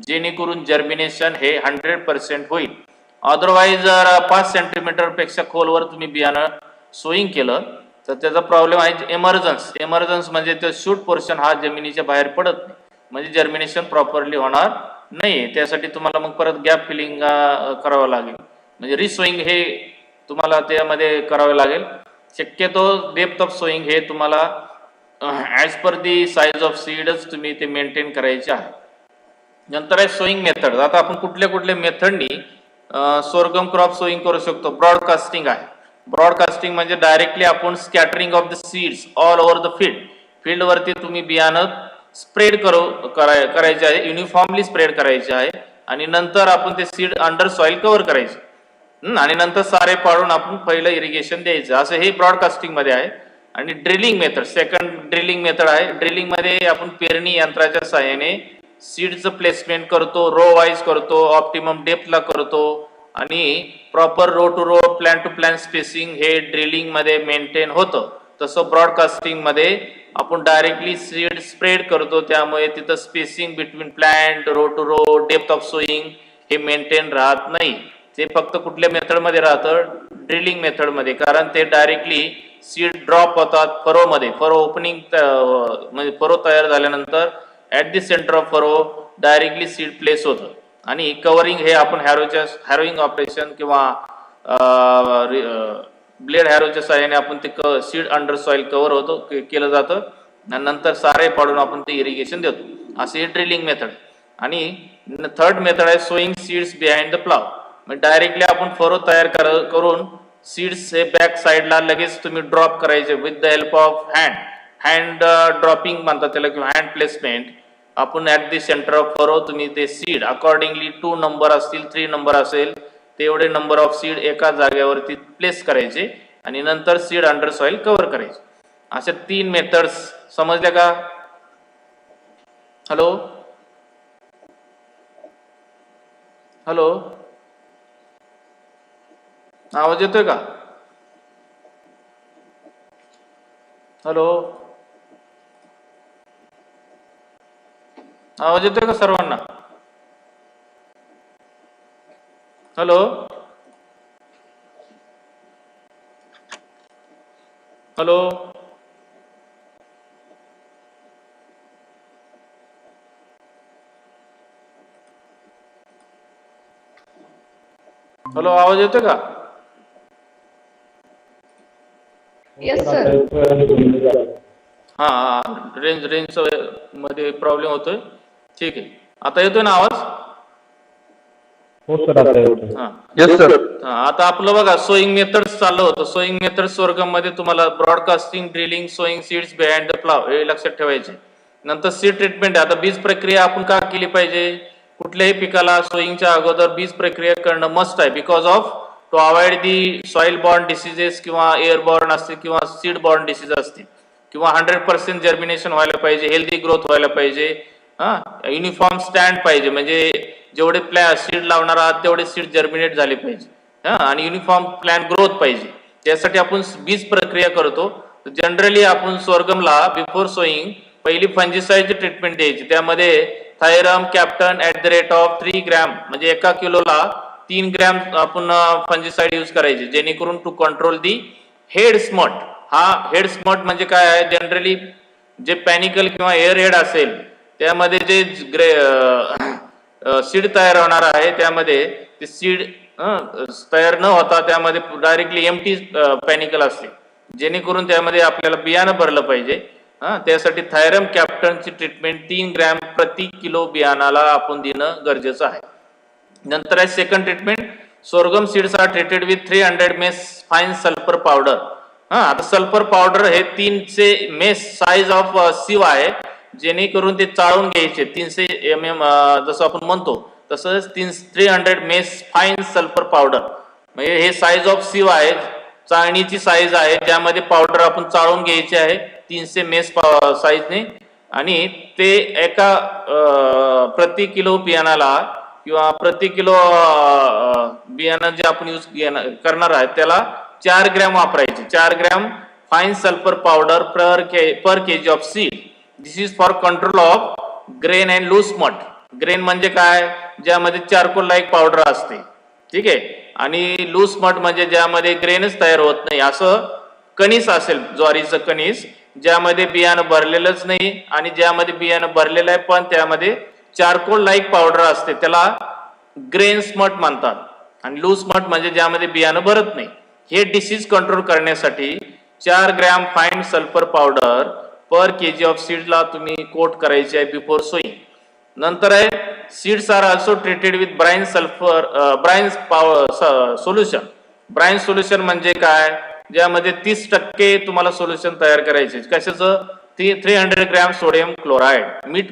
A: जेणेकरून जर्मिनेशन हे 100% होईल. अदरवाईज जर 5 सेंटीमीटर पेक्षा खोलवर तुम्ही बियाणं सोईंग केलं तर त्याचा प्रॉब्लेम आहे एमर्जन्स म्हणजे ते शूट पोर्शन हा जमिनीच्या बाहेर पडत नाही, म्हणजे जर्मिनेशन प्रॉपरली होणार नाही. त्यासाठी तुम्हाला मग परत गॅप फिलिंग करावं लागेल, म्हणजे रिसोईंग हे तुम्हाला त्यामध्ये करावे लागेल. शक्यतो डेप्थ ऑफ सोईंग हे तुम्हाला as per the size of सीडच तुम्ही ते मेंटेन करायचे आहे. नंतर आहे सोईंग मेथड. आता आपण कुठल्या मेथडनी सोरगम क्रॉप सोईंग करू शकतो. ब्रॉडकास्टिंग आहे. ब्रॉडकास्टिंग म्हणजे डायरेक्टली आपण scattering of the seeds all over the field वरती तुम्ही बियाणं स्प्रेड करायचे आहे, युनिफॉर्मली स्प्रेड करायचे आहे, आणि नंतर आपण ते सीड अंडर सॉइल कव्हर करायचे, आणि नंतर सारे पाडून आपण पहिलं इरिगेशन द्यायचं. असं हे ब्रॉडकास्टिंग मध्ये आहे. आणि drilling method, second drilling method आहे. ड्रिलिंग मध्ये आपण पेरणी यंत्राच्या सहाय्याने सीडचं प्लेसमेंट करतो, रो वाईज करतो, ऑप्टिमम डेप्थला करतो, आणि proper row to row plant to plant spacing हे ड्रिलिंग मध्ये मेंटेन होतं. तसं ब्रॉडकास्टिंग मध्ये आपण डायरेक्टली सीड स्प्रेड करतो, त्यामुळे तिथं spacing between plant, row to row, depth of sowing हे मेंटेन राहत नाही. ते फक्त कुठल्या मेथडमध्ये राहतं? ड्रिलिंग मेथडमध्ये, कारण ते डायरेक्टली सीड ड्रॉप होतात फरोमध्ये. फरो ओपनिंग म्हणजे फरो तयार झाल्यानंतर at the centre of furrow directly seed place होतं. आणि कव्हरिंग हे आपण हॅरोईंग ऑपरेशन किंवा ब्लेड हॅरोच्या साहाय्याने आपण ते सीड अंडर सॉइल कव्हर होतो केलं जातं आणि नंतर सारे पाडून आपण ते इरिगेशन देतो. असे हे ड्रिलिंग मेथड. आणि थर्ड मेथड आहे sowing seeds behind the plough. म्हणजे डायरेक्टली आपण फरो तयार करून सीड्स हे बॅक साईडला लगेच तुम्ही ड्रॉप करायचे with the help of hand dropping म्हणतात त्याला, किंवा हँड प्लेसमेंट. आपण at the centre of furrow तुम्ही ते सीड अकॉर्डिंगली 2 नंबर असतील, 3 नंबर असेल तेवढे नंबर ऑफ सीड एका जागेवरती प्लेस करायचे आणि नंतर सीड अंडर सॉइल कव्हर करायचे. अशा 3 मेथड्स समजल्या का? हॅलो हॅलो, आवाज येतोय का? हॅलो, आवाज येतोय का सर्वांना? हॅलो हॅलो, हॅलो, आवाज येतोय का?
B: Yes, sir.
A: हा, रेंज मध्ये प्रॉब्लेम होतोय. ठीक आहे, आता येतोय ना आवाज?
C: हो सर, आता येतोय.
A: हा
C: येस सर.
A: हा, आता आपलं बघा सोईंग मेथड्स चाललं होतं. सोईंग मेथड स्वर्गम मध्ये तुम्हाला broadcasting, drilling, sowing seeds behind the plough हे लक्षात ठेवायचे. नंतर सीड ट्रीटमेंट आहे. आता बीज प्रक्रिया आपण का केली पाहिजे? कुठल्याही पिकाला सोईंगच्या अगोदर बीज प्रक्रिया करणं मस्ट आहे, because of to avoid the soil borne diseases किंवा एअर बॉर्न असतील किंवा सीड बॉर्न डिसीज असतील, किंवा 100% जर्मिनेशन व्हायला पाहिजे, हेल्दी ग्रोथ व्हायला पाहिजे, हा युनिफॉर्म स्टँड पाहिजे. म्हणजे जेवढे सीड लावणार आहात तेवढे सीड जर्मिनेट झाले पाहिजे, हा, आणि युनिफॉर्म प्लॅन ग्रोथ पाहिजे. त्यासाठी आपण बीज प्रक्रिया करतो. जनरली आपण स्वर्गमला बिफोर सोईंग पहिली फंजिसाइडची ट्रीटमेंट द्यायची. त्यामध्ये thiram captain at the rate of 3 gram, म्हणजे एका किलोला 3 ग्रॅम आपण फंजिसाइड यूज करायचे, जेणेकरून to control the head smut. हा हेड स्मट म्हणजे काय आहे? जनरली जे पॅनिकल किंवा एअर हेड असेल त्यामध्ये जे सीड तयार होणार आहे, त्यामध्ये ते सीड तयार न होता त्यामध्ये डायरेक्टली एम्प्टी पॅनिकल असते, जेणेकरून त्यामध्ये आपल्याला बियाणं भरलं पाहिजे. त्यासाठी थायरम कॅप्टनची ट्रीटमेंट 3 ग्रॅम प्रति किलो बियाणाला आपण देणं गरजेचं आहे. नंतर आहे second treatment, sorghum seeds are treated with 300 mesh fine sulphur powder. आता सल्फर पावडर हे 300 मेस साईज ऑफ सिव आहे, जेणेकरून ते चाळून घ्यायचे 300 mm जसं आपण म्हणतो तसंच 300 मेस फाईन सल्फर पावडर. म्हणजे हे साईज ऑफ सिव आहे, चाळणीची साईज आहे, ज्यामध्ये पावडर आपण चाळून घ्यायची आहे 300 मेस साईजने. आणि ते एका प्रति किलो बियाणाला किंवा प्रति किलो बियाणं जे आपण यूज करणार आहे त्याला 4 ग्रॅम वापरायचे. 4 gram fine sulphur powder per KG of seed. This is for control of grain and loose smut. Grain म्हणजे काय? ज्यामध्ये चारकोल लाईक पावडर असते, ठीक आहे. आणि लूज मट म्हणजे ज्यामध्ये ग्रेनच तयार होत नाही, असं कणीस असेल, ज्वारीचं कणीस ज्यामध्ये बियाणं भरलेलंच नाही आणि ज्यामध्ये बियाणं भरलेलं आहे पण त्यामध्ये चारकोल लाईक पावडर असते, त्याला ग्रेन स्मट म्हणतात. आणि लूज मट म्हणजे ज्यामध्ये बियाणं भरत नाही. हे डिसीज कंट्रोल करण्यासाठी 4 gram fine sulphur powder per KG of सीडला तुम्ही कोट करायचे आहे बिफोर सोईंग. नंतर आहे seeds are also treated with brine solution. Brine solution म्हणजे काय? ज्यामध्ये 30% तुम्हाला सोल्युशन तयार करायचे. कशाचं? 300 ग्रॅम सोडियम क्लोराईड. मीठ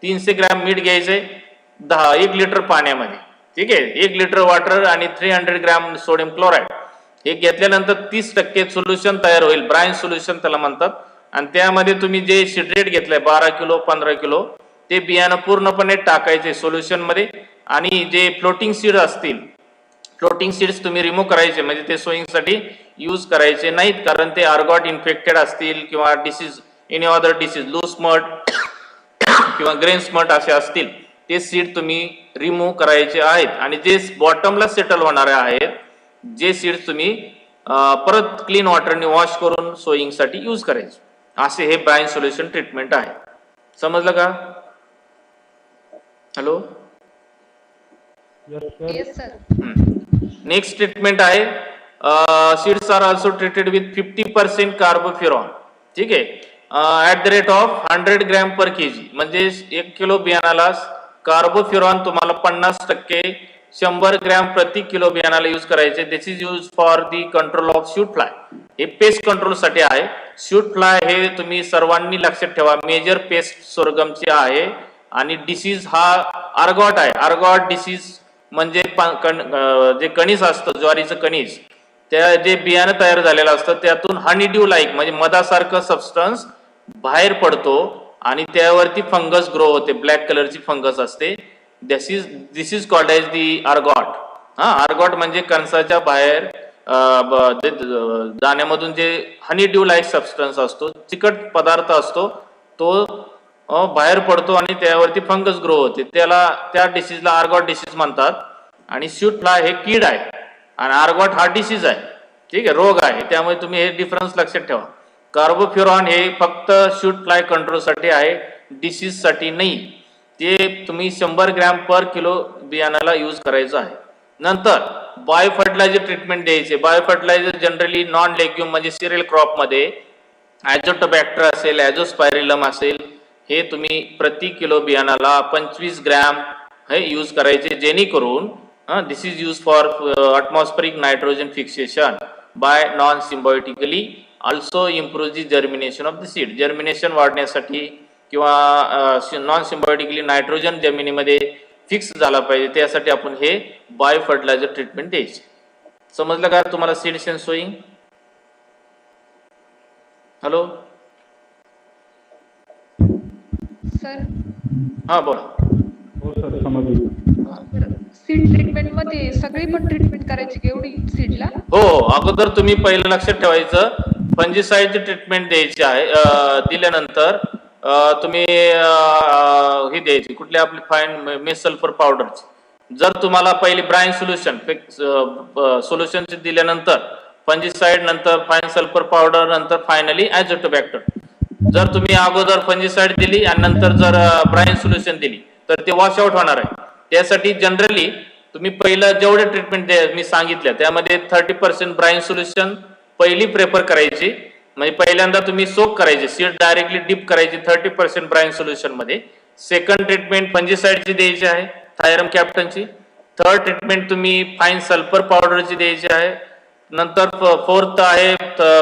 A: 300 ग्रॅम मीठ घ्यायचे 1 लिटर पाण्यामध्ये, ठीक आहे. 1 लिटर वॉटर आणि 300 ग्रॅम सोडियम क्लोराईड हे घेतल्यानंतर 30% सोल्युशन तयार होईल. ब्राइन सोल्युशन त्याला म्हणतात. आणि त्यामध्ये तुम्ही जे सिट्रेट घेतलंय 12 किलो 15 किलो ते बियाणं पूर्णपणे टाकायचे सोल्युशन मध्ये. आणि जे फ्लोटिंग सीड असतील, फ्लोटिंग सीड्स तुम्ही रिमूव्ह करायचे, म्हणजे ते सोईंगसाठी यूज करायचे नाहीत, कारण ते आर्गॉट इन्फेक्टेड असतील किंवा disease any other disease loose smut किंवा ग्रेन स्मट असे असतील ते सीड तुम्ही रिमूव्ह करायचे आहेत आणि जे बॉटमला सेटल होणारे आहेत जे सीड्स तुम्ही परत क्लीन वॉटरने वॉश करून सोईंग साठी यूज करायचे. असे हे ब्राइन सोल्युशन ट्रीटमेंट आहे. समजलं का? Hello.
C: Yes, sir.
B: Yes, sir.
A: Next treatment आहे seeds are also treated with 50% carbofuran. ठीक आहे. At the rate of 100 gram per KG म्हणजे 1 किलो बियाणाला कार्बोफ्युरॉन तुम्हाला 50% 100 ग्रॅम प्रति किलो बियाणाला यूज करायचे. This is use for the control of shoot fly. हे pest control साठी आहे. शूट फ्लाय हे तुम्ही सर्वांनी लक्षात ठेवा मेजर पेस्ट सोरगमची आहे आणि डिसीज हा आर्गॉट आहे. आर्गॉट डिसीज म्हणजे जे कणीस असतं ज्वारीचं कणीस त्या जे बियाणं तयार झालेलं असतं त्यातून हनीड्यू लाईक म्हणजे मधासारखं सबस्टन्स बाहेर पडतो आणि त्यावरती फंगस ग्रो होते. ब्लॅक कलरची फंगस असते. This is called as the आर्गॉट. आर्गॉट म्हणजे कणसाच्या बाहेर दाण्यामधून जे हनीड्यू लाईक सबस्टन्स असतो चिकट पदार्थ असतो तो बाहेर पडतो आणि त्यावरती फंगस ग्रो होते. त्या डिसीजला आर्गॉट डिसीज म्हणतात. आणि शूट फ्लाय हे कीड आहे आणि आर्गॉट हा डिसीज आहे. ठीक आहे, रोग आहे. त्यामुळे तुम्ही हे डिफरन्स लक्षात ठेवा. कार्बोफ्युरॉन हे फक्त शूट फ्लाय कंट्रोल साठी आहे, डिसीज साठी नाही. ते तुम्ही 100 ग्रॅम पर किलो बियाणाला यूज करायचं आहे. नंतर बायो फर्टिलायझर ट्रीटमेंट द्यायचे. Bio fertilizer generally non legume म्हणजे सिरियल क्रॉप मध्ये ॲझोटोबॅक्टर असेल, ॲझोस्पायरिलम असेल हे तुम्ही प्रति किलो बियाणाला 25 ग्रॅम हे यूज करायचे जेणेकरून this is use for atmospheric nitrogen fixation by non symbiotically also improve the germination of the seed. Germination वाढण्यासाठी किंवा नॉन सिम्बायोटिकली नायट्रोजन जमिनीमध्ये फिक्स झाला पाहिजे त्यासाठी आपण हे बायो फर्टिलायझर ट्रीटमेंट द्यायचे. समजलं का तुम्हाला seeds and sowing? Hello.
B: Sir
A: हा बोला.
C: हो सर, समजलं.
B: सीड ट्रीटमेंट मध्ये सगळी पण ट्रीटमेंट करायची की एवढी सीडला?
A: हो, अगोदर तुम्ही पहिलं लक्षात ठेवायचं फंजिसाइडची ट्रीटमेंट द्यायची आहे. दिल्यानंतर तुम्ही ही द्यायची कुठली आपली फाईन मेस सल्फर पावडरची. जर तुम्हाला पहिली ब्राइन सोल्युशनची दिल्यानंतर फंजिसाइड नंतर फाईन सल्फर पावडर नंतर फायनली ॲझोटोबॅक्टर. जर तुम्ही अगोदर फंजिसाइड दिली आणि नंतर जर ब्राइन सोल्युशन दिली तर ते वॉश आउट होणार आहे. त्यासाठी जनरली तुम्ही पहिलं जेवढे ट्रीटमेंट मी सांगितल्या त्यामध्ये 30% ब्राइन सोल्युशन पहिली प्रेफर करायची. म्हणजे पहिल्यांदा तुम्ही सोक करायचे सीड डायरेक्टली डिप करायची 30% ब्राइन सोल्युशन मध्ये. सेकंड ट्रीटमेंट फंजिसाइडची द्यायची आहे थायरम कॅप्टनची. थर्ड ट्रीटमेंट तुम्ही फाईन सल्फर पावडरची द्यायची आहे. नंतर फोर्थ आहे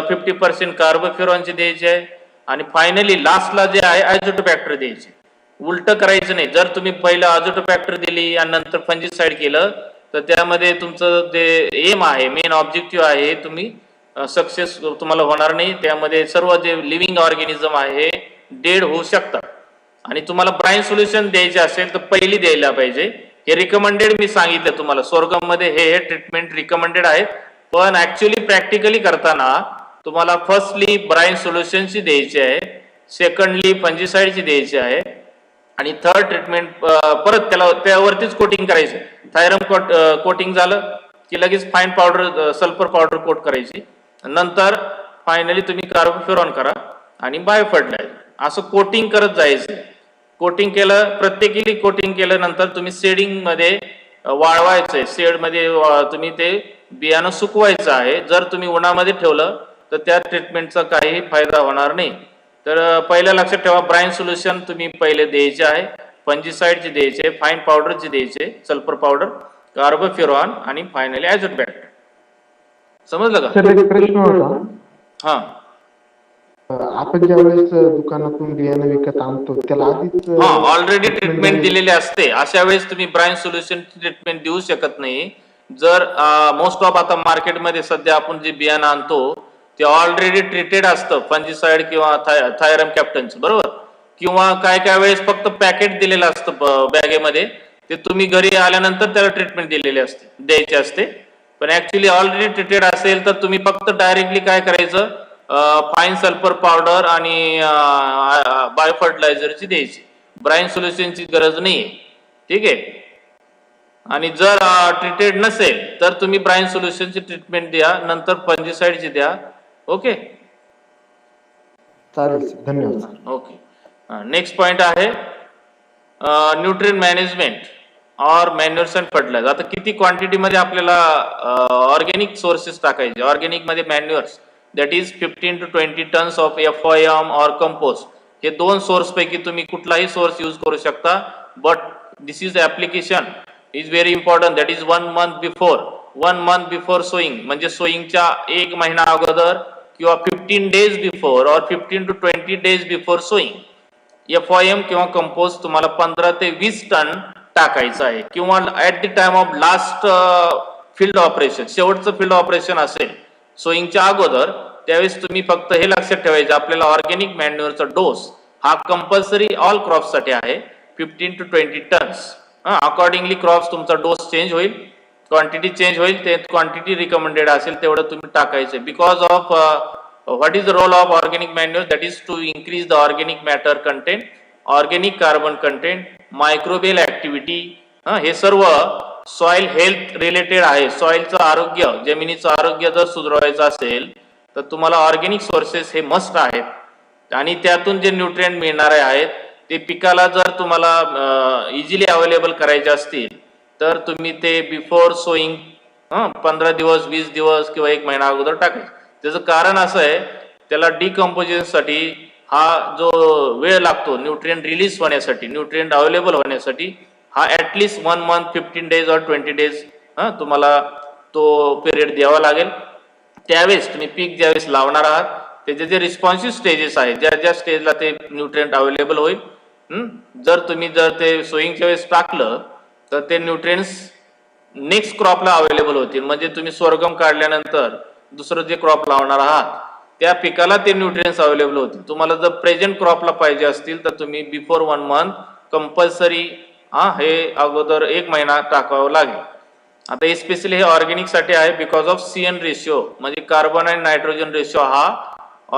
A: 50% कार्बोफ्युरॉनची द्यायची आहे आणि फायनली लास्टला जे आहे ॲझोटोबॅक्टर द्यायची. उलट करायचं नाही. जर तुम्ही पहिलं ॲझोटोबॅक्टर दिली आणि नंतर फंजिसाइड केलं तर त्यामध्ये तुमचं जे एम आहे मेन ऑब्जेक्टिव्ह आहे तुम्ही सक्सेस तुम्हाला होणार नाही. त्यामध्ये सर्व जे लिव्हिंग ऑर्गॅनिझम आहे डेड होऊ शकतात. आणि तुम्हाला ब्राइन सोल्युशन द्यायचे असेल तर पहिली द्यायला पाहिजे. हे रिकमेंडेड मी सांगितलं तुम्हाला सोरगम मध्ये हे ट्रीटमेंट रिकमेंडेड आहे. पण ऍक्च्युअली प्रॅक्टिकली करताना तुम्हाला फर्स्टली ब्राइन सोल्युशनची द्यायची आहे, सेकंडली फंजिसाइडची द्यायची आहे आणि थर्ड ट्रीटमेंट परत त्यावरतीच कोटिंग करायचं. थायरम कोटिंग झालं की लगेच fine powder sulphur powder coat करायची. नंतर फायनली तुम्ही कार्बोफ्युरॉन करा आणि बायो फर्टिलायझर असं कोटिंग करत जायचं. कोटिंग केलं प्रत्येकी कोटिंग केल्यानंतर तुम्ही शेडिंग मध्ये वाळवायचंय. शेड मध्ये तुम्ही ते बियाणं सुकवायचं आहे. जर तुम्ही उन्हामध्ये ठेवलं तर त्या ट्रीटमेंटचा काही फायदा होणार नाही. तर पहिल्या लक्षात ठेवा ब्राइन सोल्युशन तुम्ही पहिले द्यायचे आहे, फंजिसाइडचे द्यायचे, फाईन पावडरचे द्यायचे सल्फर पावडर, कार्बोफ्युरॉन आणि फायनली ॲझोटोबॅक्टर. समजलं का?
D: सर एक प्रश्न होता.
A: हा,
D: आपण ज्या वेळेस दुकानातून बियाणं विकत आणतो त्याला आधीच
A: ऑलरेडी ट्रीटमेंट दिलेली असते. अशा वेळेस तुम्ही ब्राइन सोल्युशन ट्रीटमेंट देऊ शकत नाही. जर मोस्ट ऑफ आता मार्केटमध्ये सध्या आपण जे बियाणं आणतो ते ऑलरेडी ट्रीटेड असतं फंजिसाइड किंवा थायरम कॅप्टनचं, बरोबर. किंवा काय वेळेस फक्त पॅकेट दिलेलं असतं बॅगेमध्ये, ते तुम्ही घरी आल्यानंतर त्याला ट्रीटमेंट दिलेली असते द्यायची असते. पण ऍक्च्युली ऑलरेडी ट्रीटेड असेल तर तुम्ही फक्त डायरेक्टली काय करायचं फाईन सल्फर पावडर आणि बायो फर्टिलायझरची द्यायची. ब्राईन सोल्युशनची गरज नाहीये. ठीक आहे. आणि जर ट्रीटेड नसेल तर तुम्ही ब्राईन सोल्युशनची ट्रीटमेंट द्या, नंतर फंजिसाइडची द्या. ओके.
D: चालेल सर, धन्यवाद.
A: ओके. नेक्स्ट पॉइंट आहे न्यूट्रिएंट मॅनेजमेंट और मॅन्युअर्स अँड फर्टिलायझर. आता किती क्वांटिटी मध्ये आपल्याला ऑर्गॅनिक सोर्सेस टाकायचे. ऑर्गॅनिक मध्ये मॅन्युअर्स that is 15 to 20 tons of FOM और कंपोस्ट. हे दोन सोर्स पैकी तुम्ही कुठलाही सोर्स यूज करू शकता. But this is application is very important. That is 1 month before. 1 month before sowing म्हणजे सोईंगच्या 1 महिना अगोदर किंवा 15 days बिफोर और 15 to 20 days before sowing. FOM किंवा कंपोस्ट तुम्हाला 15 ते 20 टन टाकायचं आहे. किंवा at the time of last field operation, शेवटचं फील्ड ऑपरेशन असेल सोईंगच्या अगोदर, त्यावेळेस तुम्ही फक्त हे लक्षात ठेवायचं आपल्याला ऑर्गॅनिक मॅन्युअरचा डोस हा कंपल्सरी ऑल क्रॉप्स साठी आहे 15 to 20 टन्स. अकॉर्डिंगली क्रॉप्स तुमचा डोस चेंज होईल, क्वांटिटी चेंज होईल. ते क्वांटिटी रिकमेंडेड असेल तेवढं तुम्ही टाकायचं. Because of what is the role of organic manure? That is to increase the organic matter content, organic carbon content, microbial activity. हे सर्व सॉइल हेल्थ रिलेटेड आहे. सॉइलचं आरोग्य, जमिनीचं आरोग्य जर सुधारायचं असेल तर तुम्हाला ऑर्गॅनिक सोर्सेस हे मस्ट आहेत. आणि त्यातून जे न्यूट्रिएंट मिळणारे आहेत ते पिकाला जर तुम्हाला इझिली अवेलेबल करायचे असतील तर तुम्ही ते बिफोर सोईंग 15 दिवस, 20 दिवस किंवा 1 महिना अगोदर टाकायचे. त्याचं कारण असं आहे, त्याला डिकम्पोजिशन साठी हा जो वेळ लागतो न्यूट्रिएंट रिलीज होण्यासाठी, न्यूट्रिएंट अवेलेबल होण्यासाठी, हा ऍटलिस्ट 1 month, 15 days और 20 days तुम्हाला तो पिरियड द्यावा लागेल. त्यावेळेस तुम्ही पीक ज्यावेळेस लावणार आहात त्याचे जे रिस्पॉन्सिव्ह स्टेजेस आहेत, ज्या ज्या स्टेजला ते न्यूट्रिएंट अवेलेबल होईल, जर ते सोईंगच्या वेळेस टाकलं तर ते न्यूट्रिएंट्स नेक्स्ट क्रॉपला अवेलेबल होतील. म्हणजे तुम्ही सोरगम काढल्यानंतर दुसरं जे क्रॉप लावणार आहात त्या पिकाला ते न्यूट्रिएंट्स अवेलेबल होतील. तुम्हाला जर प्रेझेंट क्रॉपला पाहिजे असतील तर तुम्ही बिफोर 1 month कंपल्सरी हे अगोदर 1 महिना टाकावं लागेल. आता एस्पेशली हे ऑर्गॅनिक साठी आहे. बिकॉज ऑफ CN रेशिओ म्हणजे कार्बन आणि नायट्रोजन रेशिओ हा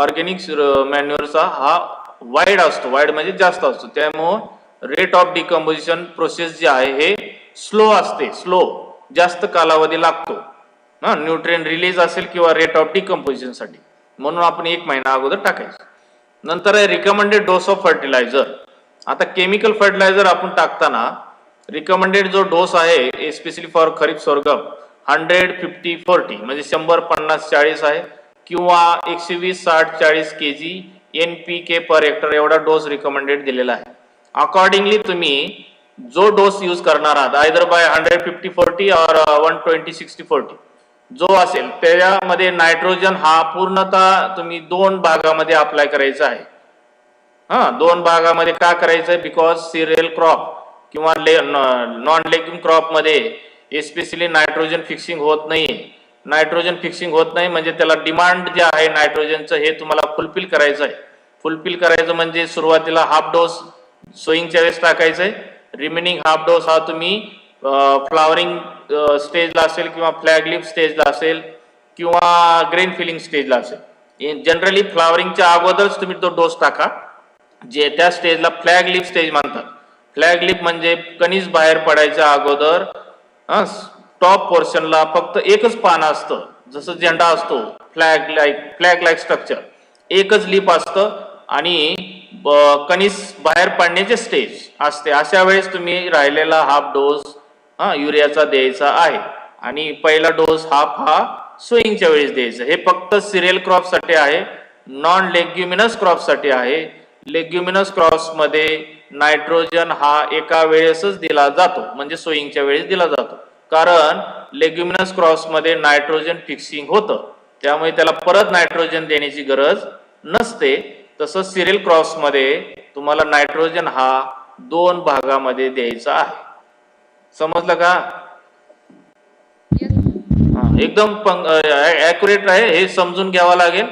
A: ऑर्गॅनिक मॅन्युअरचा हा वाईड असतो. वाईड म्हणजे जास्त असतो. त्यामुळे रेट ऑफ डिकम्पोजिशन प्रोसेस जे आहे हे स्लो असते. स्लो, जास्त कालावधी लागतो न्यूट्रिएंट रिलीज असेल किंवा रेट ऑफ डिकम्पोजिशन साठी. म्हणून आपण 1 महिना अगोदर टाकायचं. नंतर आहे रिकमेंडेड डोस ऑफ फर्टिलायझर. आता केमिकल फर्टिलायझर आपण टाकताना रिकमेंडेड जो डोस आहे एस्पेशली फॉर खरीप सोरगम 100-50-40 म्हणजे 100-50-40 आहे किंवा 120-60-40 kg NPK पर हेक्टर एवढा डोस रिकमेंडेड दिलेला आहे. अकॉर्डिंगली तुम्ही जो डोस यूज करणार आहात आयदर बाय 100-50-40 और 120-60-40 जो असेल त्याच्यामध्ये नायट्रोजन हा पूर्णतः तुम्ही 2 भागामध्ये अप्लाय करायचा आहे. 2 भागामध्ये का करायचं आहे? बिकॉज सिरियल क्रॉप किंवा नॉन लेग्युम क्रॉप मध्ये एस्पेशली नायट्रोजन फिक्सिंग होत नाही. नायट्रोजन फिक्सिंग होत नाही म्हणजे त्याला डिमांड जे आहे नायट्रोजनचं हे तुम्हाला फुलफिल करायचं आहे. फुलफिल करायचं म्हणजे सुरुवातीला हाफ डोस सोईंगच्या वेळेस टाकायचं आहे. रिमेनिंग हाफ डोस हा तुम्ही फ्लावरिंग स्टेजला असेल किंवा फ्लॅग लिफ स्टेजला असेल किंवा ग्रेन फिलिंग स्टेजला असेल. जनरली फ्लावरिंगच्या अगोदरच तुम्ही तो डोस टाका, जे त्या स्टेजला फ्लॅग लिफ स्टेज म्हणतात. फ्लॅग लिफ म्हणजे कणीस बाहेर पडायच्या अगोदर टॉप पोर्शनला फक्त एकच पान असतं, जसं झेंडा असतो फ्लॅग लाईक स्ट्रक्चर, एकच लिप असतं आणि कणीस बाहेर पडण्याचे स्टेज असते. अशा वेळेस तुम्ही राहिलेला हाफ डोस युरियाचा द्यायचा आहे आणि पहिला डोस हाफ हा सोईंगच्या वेळेस द्यायचा. हे फक्त सिरियल क्रॉप साठी आहे, नॉन लेग्युमिनस क्रॉप साठी आहे. लेग्युमिनस क्रॉप्स मध्ये नायट्रोजन हा एका वेळेसच दिला जातो, म्हणजे सोईंगच्या वेळेस दिला जातो. कारण लेग्युमिनस क्रॉप्स मध्ये नायट्रोजन फिक्सिंग होतं, त्यामुळे त्याला परत नायट्रोजन देण्याची गरज नसते. तसं सिरियल क्रॉप्स मध्ये तुम्हाला नायट्रोजन हा 2 भागामध्ये द्यायचा आहे. समजलं का? एकदम ॲक्युरेट आहे, हे समजून घ्यावं लागेल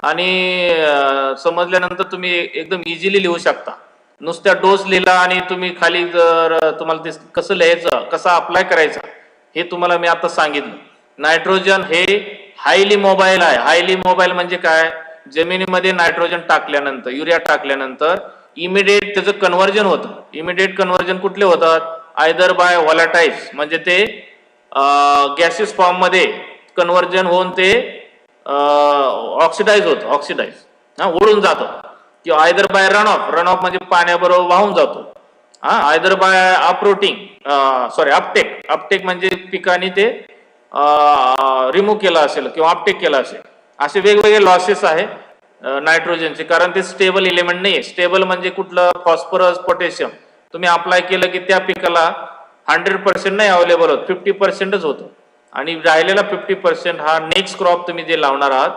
A: आणि समजल्यानंतर तुम्ही एकदम इझिली लिहू शकता. नुसत्या डोस लिहिला आणि तुम्ही खाली जर तुम्हाला ते कसं लिहायचं, कसा अप्लाय करायचा हे तुम्हाला मी आता सांगितलं. नायट्रोजन हे हायली मोबाईल आहे. हायली मोबाईल म्हणजे काय? जमिनीमध्ये नायट्रोजन टाकल्यानंतर, युरिया टाकल्यानंतर इमिडिएट त्याचं कन्व्हर्जन होतं. इमिडिएट कन्व्हर्जन कुठले होतात? आयदर बाय व्हॉलाटाइल्स, म्हणजे ते गॅसेस फॉर्म मध्ये कन्व्हर्जन होऊन ते ऑक्सिडाइज होतं, ओढून जातं. किंवा आयदर बाय रन ऑफ म्हणजे पाण्याबरोबर वाहून जातो. आयदर बाय अपटेक म्हणजे पिकाने ते रिमूव्ह केलं असेल किंवा अपटेक केलं असेल. असे वेगवेगळे लॉसेस आहे नायट्रोजनचे, कारण ते स्टेबल एलिमेंट नाही आहे. स्टेबल म्हणजे कुठलं? फॉस्फरस, पोटॅशियम तुम्ही अप्लाय केलं की त्या पिकाला 100% नाही अवेलेबल होत, 50%च होतं. आणि राहिलेला 50% हा नेक्स्ट क्रॉप तुम्ही जे लावणार आहात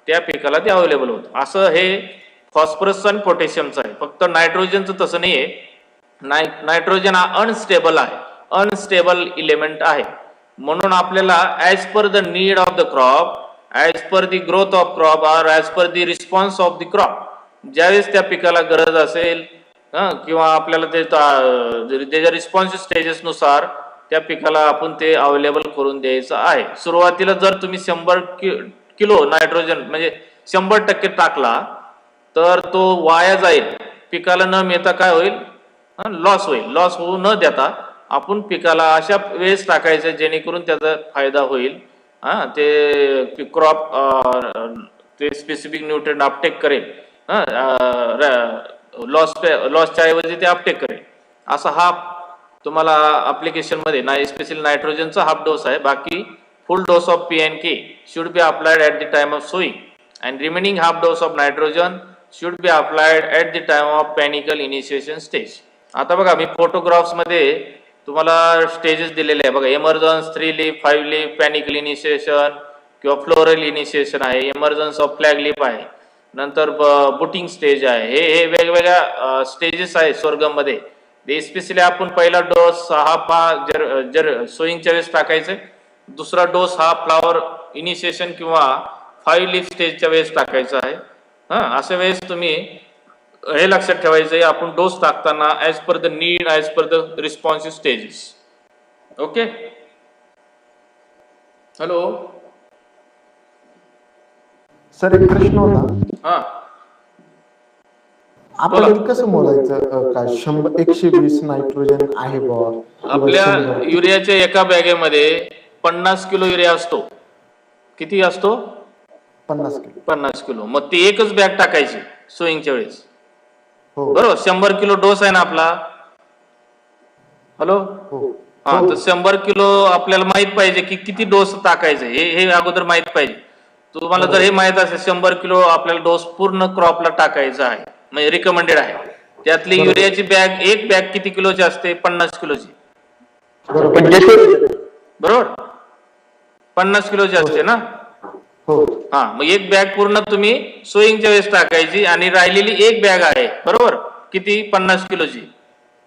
A: त्या पिकाला ते अवेलेबल होतं. असं हे फॉस्फरस आणि पोटॅशियमचं आहे. फक्त नायट्रोजनचं तसं नाही आहे. नायट्रोजन हा अनस्टेबल आहे, अनस्टेबल इलेमेंट आहे. म्हणून आपल्याला as per the need of the crop, as per the growth of crop or as per the response of the crop, ज्यावेळेस त्या पिकाला गरज असेल किंवा आपल्याला ते त्याच्या रिस्पॉन्स स्टेजेसनुसार त्या पिकाला आपण ते अवेलेबल करून द्यायचं आहे. सुरुवातीला जर तुम्ही 100 किलो नायट्रोजन म्हणजे 100% टाकला तर तो वाया जाईल. पिकाला न मिळता काय होईल? लॉस होईल. लॉस होऊ न देता आपण पिकाला अशा वेळेस टाकायचं जेणेकरून त्याचा फायदा होईल. ते क्रॉप ते स्पेसिफिक न्यूट्रिएंट अपटेक करेल, लॉसच्या ऐवजी ते अपटेक करेल. असा हा तुम्हाला ऍप्लिकेशन मध्ये स्पेशल नायट्रोजनचा हाफ डोस आहे. बाकी फुल dose of PNK should be applied at the time of sowing and remaining half dose of nitrogen should be applied at the time of panicle initiation stage. आता बघा मी photographs मध्ये तुम्हाला stages दिलेले आहे बघा. एमर्जन्स, 3 leaf, 5 leaf, पॅनिकल initiation किंवा floral initiation आहे, एमर्जन्स of flag leaf आहे, नंतर बुटिंग स्टेज आहे. हे वेगवेगळ्या स्टेजेस आहे सोरगम मध्ये. स्पेशली आपण पहिला डोस हा जर सोईंगच्या वेळेस टाकायचे, दुसरा डोस हा फ्लावर इनिशिएशन किंवा 5 लीफ स्टेजच्या वेळेस टाकायचा आहे. अशा वेळेस तुम्ही हे लक्षात ठेवायचं आहे आपण डोस टाकताना as per the need, as per the responsive stages. Okay, hello
D: sir एक प्रश्न होता. आपण कसं मोजायचं? काय 120 नायट्रोजन आहे बा?
A: आपल्या युरियाच्या एका बॅगेमध्ये 50 किलो युरिया असतो. किती असतो?
D: 50 किलो.
A: 50 किलो. मग ती एकच बॅग टाकायची सोईंगच्या वेळेस.
D: हो
A: बरोबर. 100 किलो डोस आहे ना आपला. हॅलो,
D: हो
A: तर 100 किलो आपल्याला माहित पाहिजे की किती डोस टाकायचे हे अगोदर माहित पाहिजे. तुम्हाला जर हे माहित असेल 100 किलो आपल्याला डोस पूर्ण क्रॉपला टाकायचा आहे, म्हणजे रिकमेंडेड आहे. त्यातली युरियाची बॅग, एक बॅग किती किलोची असते? 50 किलोची. बरोबर, 50 किलोची असते ना.
D: हो.
A: मग एक बॅग पूर्ण तुम्ही सोईंगच्या वेळेस टाकायची आणि राहिलेली एक बॅग आहे बरोबर किती? 50 किलोची.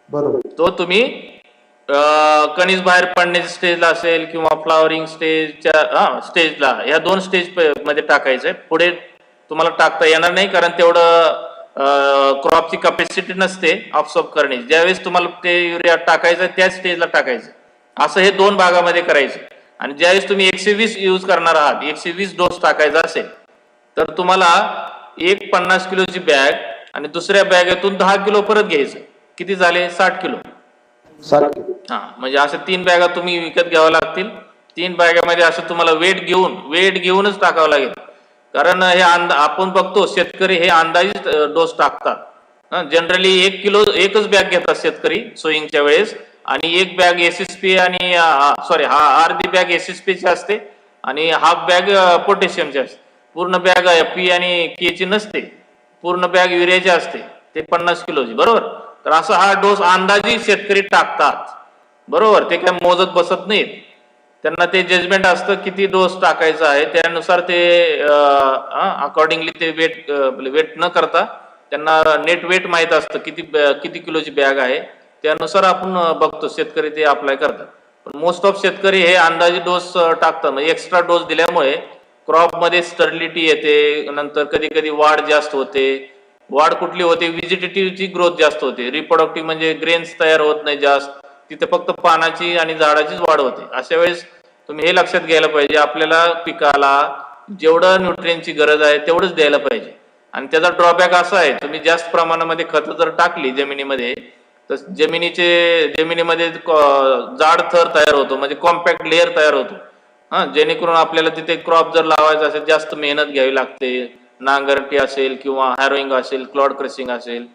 D: बरोबर.
A: तो तुम्ही कणीस बाहेर पडण्याच्या स्टेजला असेल किंवा फ्लावरिंग स्टेजला, या 2 स्टेज मध्ये टाकायचंय. पुढे तुम्हाला टाकता येणार नाही कारण तेवढं क्रॉपची कॅपॅसिटी नसते ऑब्सॉर्ब करण्याची. ज्यावेळेस तुम्हाला ते युरिया टाकायचं त्याच स्टेजला टाकायचं. असं हे 2 भागामध्ये करायचं. आणि ज्यावेळेस तुम्ही 120 यूज करणार आहात, 120 डोस टाकायचा असेल तर तुम्हाला एक 50 किलोची बॅग आणि दुसऱ्या बॅगेतून 10 किलो परत घ्यायचं. किती झाले? 60 किलो.
D: 60 किलो.
A: म्हणजे असं 3 बॅगा तुम्ही विकत घ्याव्या लागतील. 3 बॅगामध्ये असं तुम्हाला वेट घेऊनच टाकावं लागेल. कारण हे आपण बघतो शेतकरी हे अंदाजित डोस टाकतात. जनरली 1 किलो एकच बॅग घेतात शेतकरी सोईंगच्या वेळेस, आणि एक बॅग SSP आणि अर्धी बॅग SSP ची असते आणि हाफ बॅग पोटॅशियमची असते. पूर्ण बॅग P आणि K ची नसते, पूर्ण बॅग युरियाची असते. ते 50 किलोची. बरोबर. तर असा हा डोस अंदाजी शेतकरी टाकतात. बरोबर. ते काय मोजत बसत नाहीत. त्यांना ते जजमेंट असतं किती डोस टाकायचा आहे, त्यानुसार ते अकॉर्डिंगली ते वेट न करता त्यांना नेट वेट माहित असतं किती किलोची बॅग आहे. त्यानुसार आपण बघतो शेतकरी ते अप्लाय करतात. पण मोस्ट ऑफ शेतकरी हे अंदाजे डोस टाकतात. म्हणजे एक्स्ट्रा डोस दिल्यामुळे क्रॉप मध्ये स्टर्लिटी येते, नंतर कधी कधी वाढ जास्त होते. वाढ कुठली होते? व्हिजिटेटिव्हची ग्रोथ जास्त होते. रिप्रोडक्टिव्ह म्हणजे ग्रेन्स तयार होत नाही जास्त, तिथे फक्त पानाची आणि झाडाचीच वाढ होते. अशा वेळेस तुम्ही हे लक्षात घ्यायला पाहिजे आपल्याला पिकाला जेवढं न्यूट्रिएंटची गरज आहे तेवढंच द्यायला पाहिजे. आणि त्याचा ड्रॉबॅक असा आहे, तुम्ही जास्त प्रमाणामध्ये खतं जर टाकली जमिनीमध्ये तर जमिनीमध्ये जाड थर तयार होतो, म्हणजे कॉम्पॅक्ट लेअर तयार होतो. जेणेकरून आपल्याला तिथे क्रॉप जर लावायचा असेल जास्त मेहनत घ्यावी लागते. नांगरटी असेल किंवा हॅरोईंग असेल, क्लॉड क्रशिंग असेल.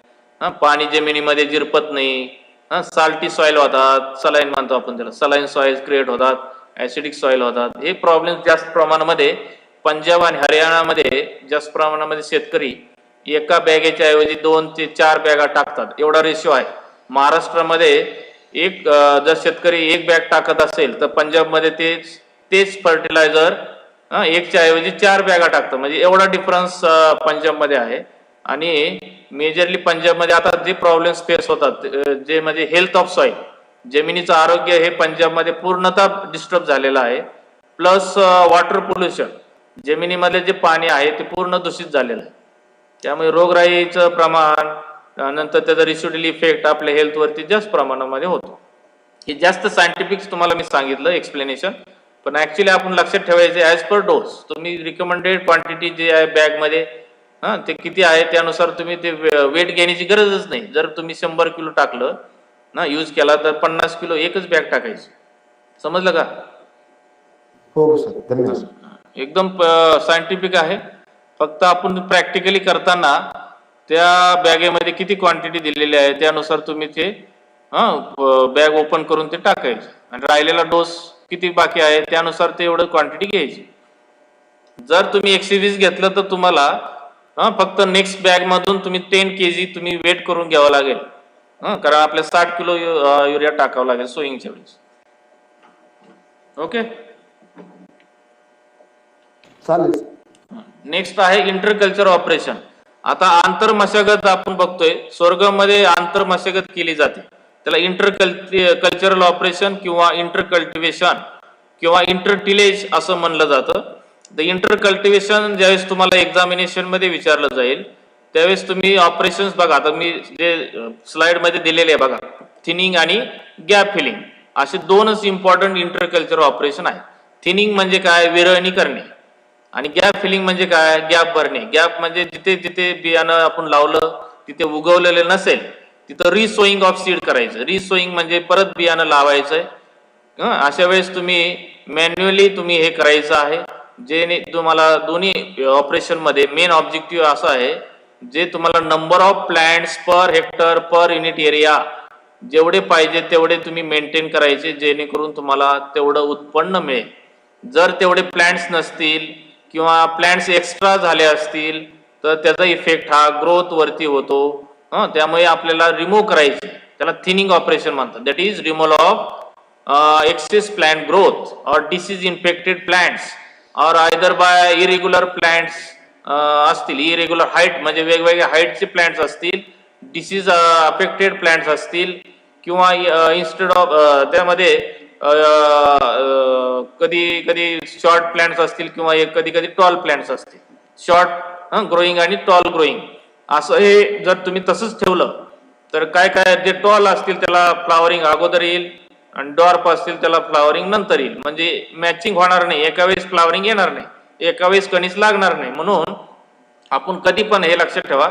A: पाणी जमिनीमध्ये जिरपत नाही. साल्टी सॉइल होतात, सलाईन म्हणतो आपण त्याला, सलाईन सॉइल क्रिएट होतात, ऍसिडिक सॉइल होतात. हे प्रॉब्लेम जास्त प्रमाणामध्ये पंजाब आणि हरियाणामध्ये जास्त प्रमाणामध्ये शेतकरी एका बॅगेच्या ऐवजी 2 ते 4 बॅगा टाकतात, एवढा रेशो आहे. महाराष्ट्रामध्ये जर शेतकरी 1 बॅग टाकत असेल तर पंजाबमध्ये तेच फर्टिलायझर 1च्या ऐवजी 4 बॅगा टाकतात. म्हणजे एवढा डिफरन्स पंजाबमध्ये आहे. आणि मेजरली पंजाबमध्ये आता जे प्रॉब्लेम्स फेस होतात जे म्हणजे हेल्थ ऑफ सॉइल, जमिनीचं आरोग्य हे पंजाबमध्ये पूर्णतः डिस्टर्ब झालेलं आहे. प्लस वॉटर पोल्युशन, जमिनीमध्ये जे पाणी आहे ते पूर्ण दूषित झालेलं आहे. त्यामुळे रोगराईचं प्रमाण, नंतर त्याचा रिसिड्युअल इफेक्ट आपल्या हेल्थवरती जास्त प्रमाणामध्ये होतो. हे जास्त सायंटिफिक तुम्हाला मी सांगितलं एक्सप्लेनेशन, पण ऍक्च्युली आपण लक्षात ठेवायचे ऍज पर डोस. तुम्ही रिकमेंडेड क्वांटिटी जे आहे बॅगमध्ये ते किती आहे त्यानुसार तुम्ही ते वेट घेण्याची गरजच नाही. जर तुम्ही 100 किलो टाकलं यूज केला तर 50 किलो एकच बॅग टाकायची. समजलं का?
D: हो सर, धन्यवाद.
A: एकदम सायंटिफिक आहे. फक्त आपण प्रॅक्टिकली करताना त्या बॅगेमध्ये किती क्वांटिटी दिलेली आहे त्यानुसार तुम्ही ते बॅग ओपन करून ते टाकायचे. आणि राहिलेला डोस किती बाकी आहे त्यानुसार ते एवढं क्वांटिटी घ्यायची. जर तुम्ही 120 घेतलं तर तुम्हाला फक्त नेक्स्ट बॅग मधून तुम्ही 10 kg तुम्ही वेट करून घ्यावं लागेल. कारण आपल्याला 60 किलो युरिया टाकावं लागेल सोईंगच्या वेळेस. ओके,
D: चालेल.
A: नेक्स्ट आहे इंटरकल्चर ऑपरेशन. आता आंतर मशागत आपण बघतोय, सोरगम मध्ये आंतर मशागत केली जाते. त्याला इंटरकल्चरल ऑपरेशन किंवा इंटरकल्टिवेशन किंवा इंटरटिलेज असं म्हणलं जातं. द इंटरकल्टिवेशन ज्यावेळेस तुम्हाला एक्झामिनेशन मध्ये विचारलं जाईल त्यावेळेस तुम्ही ऑपरेशन्स बघा. आता मी जे स्लाइड मध्ये दिलेले आहे बघा, थिनिंग आणि गॅप फिलिंग असे 2च इम्पॉर्टंट इंटरकल्चर ऑपरेशन आहे. थिनिंग म्हणजे काय? विरळणी करणे. आणि गॅप फिलिंग म्हणजे काय? गॅप भरणे. गॅप म्हणजे जिथे जिथे बियाणं आपण लावलं तिथे उगवलेलं नसेल तिथं रिसोईंग ऑफ सीड करायचं. रिसोईंग म्हणजे परत बियाणं लावायचंय. अशा वेळेस तुम्ही मॅन्युअली तुम्ही हे करायचं आहे. जे तुम्हाला दोन्ही ऑपरेशन मध्ये मेन ऑब्जेक्टिव्ह असं आहे, जे तुम्हाला number of plants per hectare per unit area जेवढे पाहिजे तेवढे तुम्ही मेंटेन करायचे, जेणेकरून तुम्हाला तेवढं उत्पन्न मिळेल. जर तेवढे प्लांट्स नसतील किंवा प्लांट्स एक्स्ट्रा झाले असतील तर त्याचा इफेक्ट हा ग्रोथ वरती होतो. त्यामुळे आपल्याला रिमूव्ह करायचे, त्याला थिनिंग ऑपरेशन म्हणतात. That is removal of excess plant growth और डिसीज इन्फेक्टेड प्लांट्स और आयदर बाय इरेग्युलर प्लांट्स असतील, इरेग्युलर हाईट म्हणजे वेगवेगळ्या हाईटचे प्लांट्स असतील, डिसीज अफेक्टेड प्लांट्स असतील किंवा इन्स्टेड ऑफ त्यामध्ये कधी कधी शॉर्ट प्लांट्स असतील किंवा कधी कधी टॉल प्लांट्स असतील. शॉर्ट ग्रोईंग आणि टॉल ग्रोईंग असं हे जर तुम्ही तसंच ठेवलं तर काय काय जे टॉल असतील त्याला फ्लावरिंग अगोदर येईल आणि डॉर्फ असतील त्याला फ्लावरिंग नंतर येईल. म्हणजे मॅचिंग होणार नाही, एका वेळेस फ्लावरिंग येणार नाही, एका वेळेस कणीस लागणार नाही. म्हणून आपण कधी पण हे लक्षात ठेवा,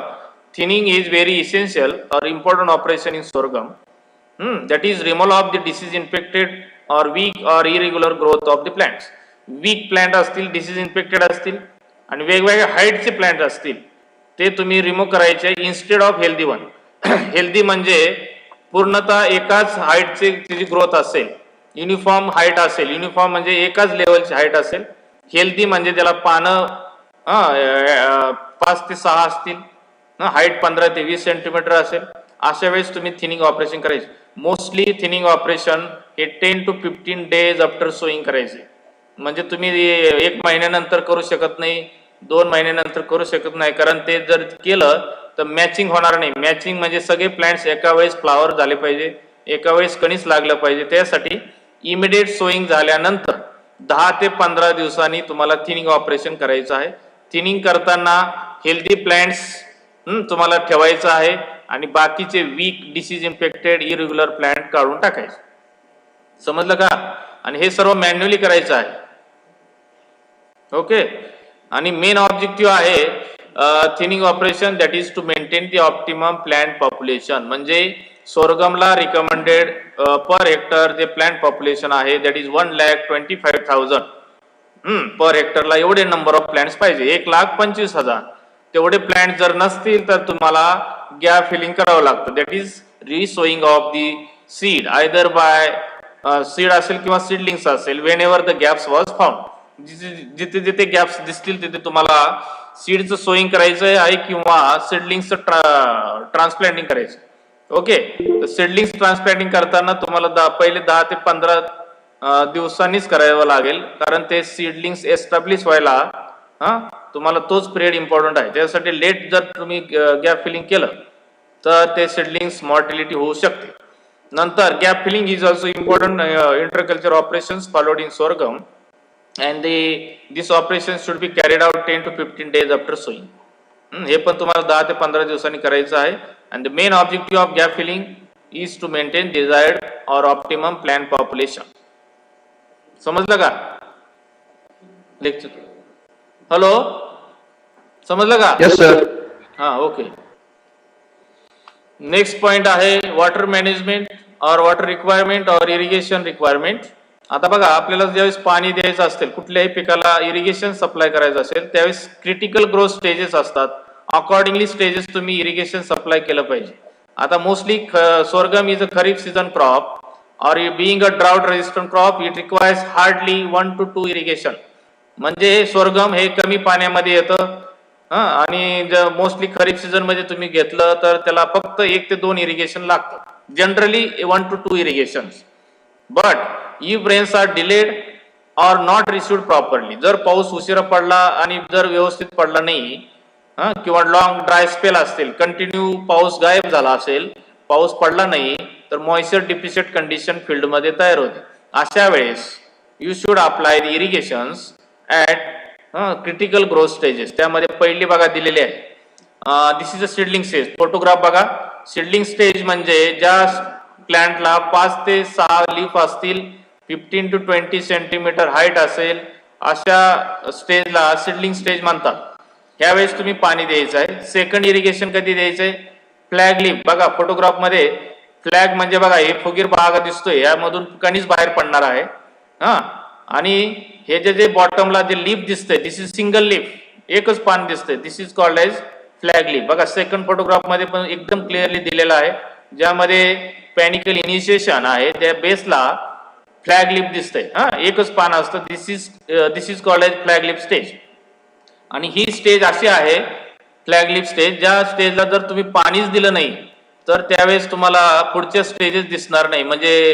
A: थिनिंग इज व्हेरी इसेन्शियल और important operation in sorghum. That is removal of the disease infected और वीक और irregular growth of the plants. Weak plant असतील, डिसीज इन्फेक्टेड असतील आणि वेगवेगळ्या हाईटचे प्लांट असतील ते तुम्ही रिमूव्ह करायचे instead of healthy one. Healthy म्हणजे पूर्णतः एकाच हाईटची तिची ग्रोथ असेल, युनिफॉर्म हाईट असेल. युनिफॉर्म म्हणजे एकाच लेवलची हाईट असेल. हेल्दी म्हणजे त्याला पानं 5 ते 6 असतील, हाईट 15 ते 20 सेंटीमीटर असेल. अशा वेळेस तुम्ही थिनिंग ऑपरेशन करायचे. मोस्टली थिनिंग ऑपरेशन हे 10 to 15 days आफ्टर सोईंग करायचे. म्हणजे तुम्ही 1 महिन्यानंतर करू शकत नाही, 2 महिन्यानंतर करू शकत नाही, कारण ते जर केलं तर मॅचिंग होणार नाही. मॅचिंग म्हणजे सगळे प्लांट्स एका वेळेस फ्लावर झाले पाहिजे, एका वेळेस कणीस लागलं पाहिजे. त्यासाठी इमिडिएट सोईंग झाल्यानंतर 10 ते 15 दिवसांनी तुम्हाला थिनिंग ऑपरेशन करायचं आहे. थिनिंग करताना हेल्दी प्लांट्स तुम्हाला ठेवायचं आहे आणि बाकीचे weak disease infected irregular plant काढून टाकायचे. समजलं का? आणि हे सर्व मॅन्युअली करायचं आहे. ओके, आणि मेन ऑब्जेक्टिव्ह आहे thinning operation, that is to maintain the optimum plant population. म्हणजे सोरगमला रिकमेंडेड पर हेक्टर जे प्लांट पॉप्युलेशन आहे दॅट इज 1,25,000 पर हेक्टरला एवढे नंबर ऑफ प्लांट्स पाहिजे. 1,25,000 तेवढे प्लांट जर नसतील तर तुम्हाला गॅप फिलिंग करावं लागतं. That is resowing of the seed either by seed असेल किंवा सीडलिंग्स असेल. Whenever the gaps was found, जिथे जिथे गॅप्स दिसतील तिथे तुम्हाला सीडचं सोईंग करायचं आहे किंवा सीडलिंग्सचं ट्रान्सप्लांटिंग करायचं. ओके, तर सीडलिंग्स ट्रान्सप्लांटिंग करताना तुम्हाला पहिले 10 ते 15 दिवसांनीच करावं लागेल, कारण ते सीडलिंग्स एस्टॅब्लिश व्हायला तुम्हाला तोच पिरियड इम्पॉर्टंट आहे. त्यासाठी लेट जर तुम्ही गॅप फिलिंग केलं तर ते सीडलिंग्स मॉर्टिलिटी होऊ शकते. नंतर gap filling is also important interculture operations followed in sorghum and this operation should be carried out 10 to 15 days after sowing. हे पण तुम्हाला 10 ते 15 दिवसांनी करायचं आहे. And the main objective of gap filling is to maintain desired और optimum plant population. समजलं का लेक्चर? हॅलो, समजलं का?
D: Yes sir.
A: हा, ओके. नेक्स्ट पॉइंट आहे वॉटर मॅनेजमेंट और वॉटर रिक्वायरमेंट और इरिगेशन रिक्वायरमेंट. आता बघा, आपल्याला ज्यावेळेस पाणी द्यायचं असेल, कुठल्याही पिकाला इरिगेशन सप्लाय करायचं असेल, त्यावेळेस क्रिटिकल ग्रोथ स्टेजेस असतात. अकॉर्डिंगली स्टेजेस तुम्ही इरिगेशन सप्लाय केलं पाहिजे. आता mostly sorghum is a kharif season crop or being a drought resistant crop it requires hardly 1 to 2 irrigation. म्हणजे सोरगम हे कमी पाण्यामध्ये येतं आणि मोस्टली खरीप सीझन मध्ये तुम्ही घेतलं तर त्याला फक्त 1 ते 2 इरिगेशन लागतं. Generally 1 to 2 irrigations. But if rains are delayed or not received properly, जर पाऊस उशिरा पडला आणि जर व्यवस्थित पडला नाही किंवा लॉंग ड्राय स्पेल असतील, कंटिन्यू पाऊस गायब झाला असेल, पाऊस पडला नाही, तर मॉइश्चर डिफिशिट कंडिशन फील्ड मध्ये तयार होते. अशा वेळेस you should apply the irrigations at critical growth stages. त्यामध्ये पहिली बघा दिलेली आहे, this is a seedling stage. Photograph बघा. सीडलिंग स्टेज म्हणजे ज्या प्लांटला 5 ते 6 लीफ असतील, 15 to 20 सेंटीमीटर हाईट असेल, अशा स्टेजला सीडलिंग स्टेज म्हणतात. ह्यावेळेस तुम्ही पाणी द्यायचं आहे. सेकंड इरिगेशन कधी द्यायचंय? Flag leaf. बघा फोटोग्राफ मध्ये फ्लॅग म्हणजे बघा हे फुगीर भाग दिसतोय, यामधून कणीस बाहेर पडणार आहे. आणि हे जे बॉटमला जे लीफ दिसतंय, दिस इज सिंगल लीफ, एकच पान दिसतंय, this is called as flag leaf. बघा सेकंड फोटोग्राफ मध्ये पण एकदम क्लिअरली दिलेला आहे, ज्यामध्ये पॅनिकल इनिशिएशन आहे, त्या बेसला फ्लॅग लीफ दिसतंय. एकच पान असतं. This is called as flag leaf stage. आणि ही स्टेज अशी आहे फ्लॅग लीफ स्टेज, ज्या स्टेजला जर तुम्ही पाणीच दिलं नाही तर त्यावेळेस तुम्हाला पुढचे स्टेजेस दिसणार नाही. म्हणजे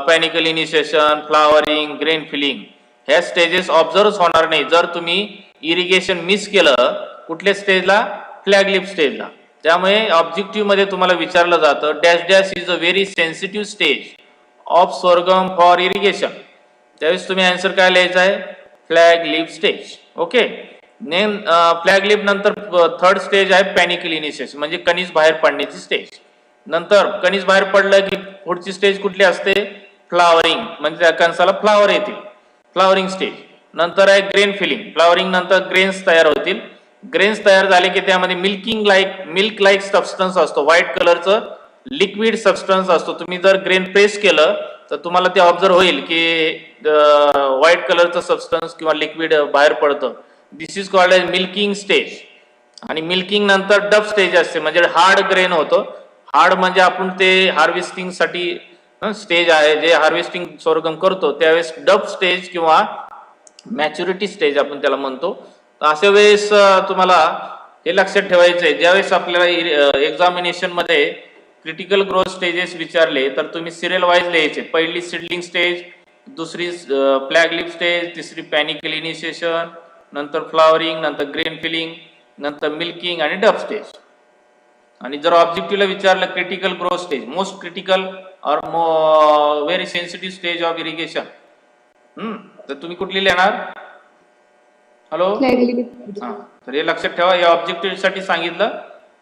A: पॅनिकल इनिशिएशन, फ्लावरिंग, ग्रेन फिलिंग, ह्या स्टेजेस ऑब्झर्व होणार नाही जर तुम्ही इरिगेशन मिस केलं. कुठल्या स्टेजला? फ्लॅग लीफ स्टेजला. त्यामुळे ऑब्जेक्टिव्ह मध्ये तुम्हाला विचारलं जातं dash dash is a very sensitive stage of sorghum for irrigation. त्यावेळेस तुम्ही आन्सर काय लिहायचं आहे? Flag leaf stage. Okay. Flag leaf नंतर थर्ड स्टेज आहे पॅनिकल इनिशिएशन, म्हणजे कणीस बाहेर पडण्याची स्टेज. नंतर कणीस बाहेर पडलं की पुढची स्टेज कुठली असते? फ्लावरिंग, म्हणजे त्या कणसाला फ्लावर येतील, फ्लावरिंग स्टेज. नंतर आहे ग्रेन फिलिंग. फ्लावरिंग नंतर ग्रेन्स तयार होतील. ग्रेन्स तयार झाले की त्यामध्ये मिल्क लाईक सबस्टन्स असतो, व्हाईट कलरचं लिक्विड सबस्टन्स असतो. तुम्ही जर ग्रेन प्रेस केलं तर तुम्हाला ते ऑब्झर्व होईल की व्हाईट कलरचं सबस्टन्स किंवा लिक्विड बाहेर पडतं. This is called as milking stage. आणि मिल्किंग नंतर डब स्टेज असते, म्हणजे हार्ड ग्रेन होतं. हार्ड म्हणजे आपण ते हार्वेस्टिंग साठी स्टेज आहे, जे हार्वेस्टिंग सोरगम करतो त्यावेळेस डब स्टेज किंवा मॅच्युरिटी स्टेज आपण त्याला म्हणतो. अशा वेळेस तुम्हाला हे लक्षात ठेवायचं आहे, ज्यावेळेस आपल्याला एक्झामिनेशन मध्ये क्रिटिकल ग्रोथ स्टेजेस विचारले तर तुम्ही सिरियल वाईज लिहायचे. पहिली सीडलिंग स्टेज, दुसरी फ्लॅग लीफ स्टेज, तिसरी पॅनिकल इनिशिएशन, नंतर फ्लावरिंग, नंतर ग्रेन फिलिंग, नंतर मिल्किंग आणि डब स्टेज. आणि जर ऑब्जेक्टिव्हला विचारलं critical growth stage, most critical or very sensitive stage of irrigation, तर तुम्ही कुठली लिहिणार? हॅलो, तर हे लक्षात ठेवा, या ऑब्जेक्टिव्ह साठी सांगितलं.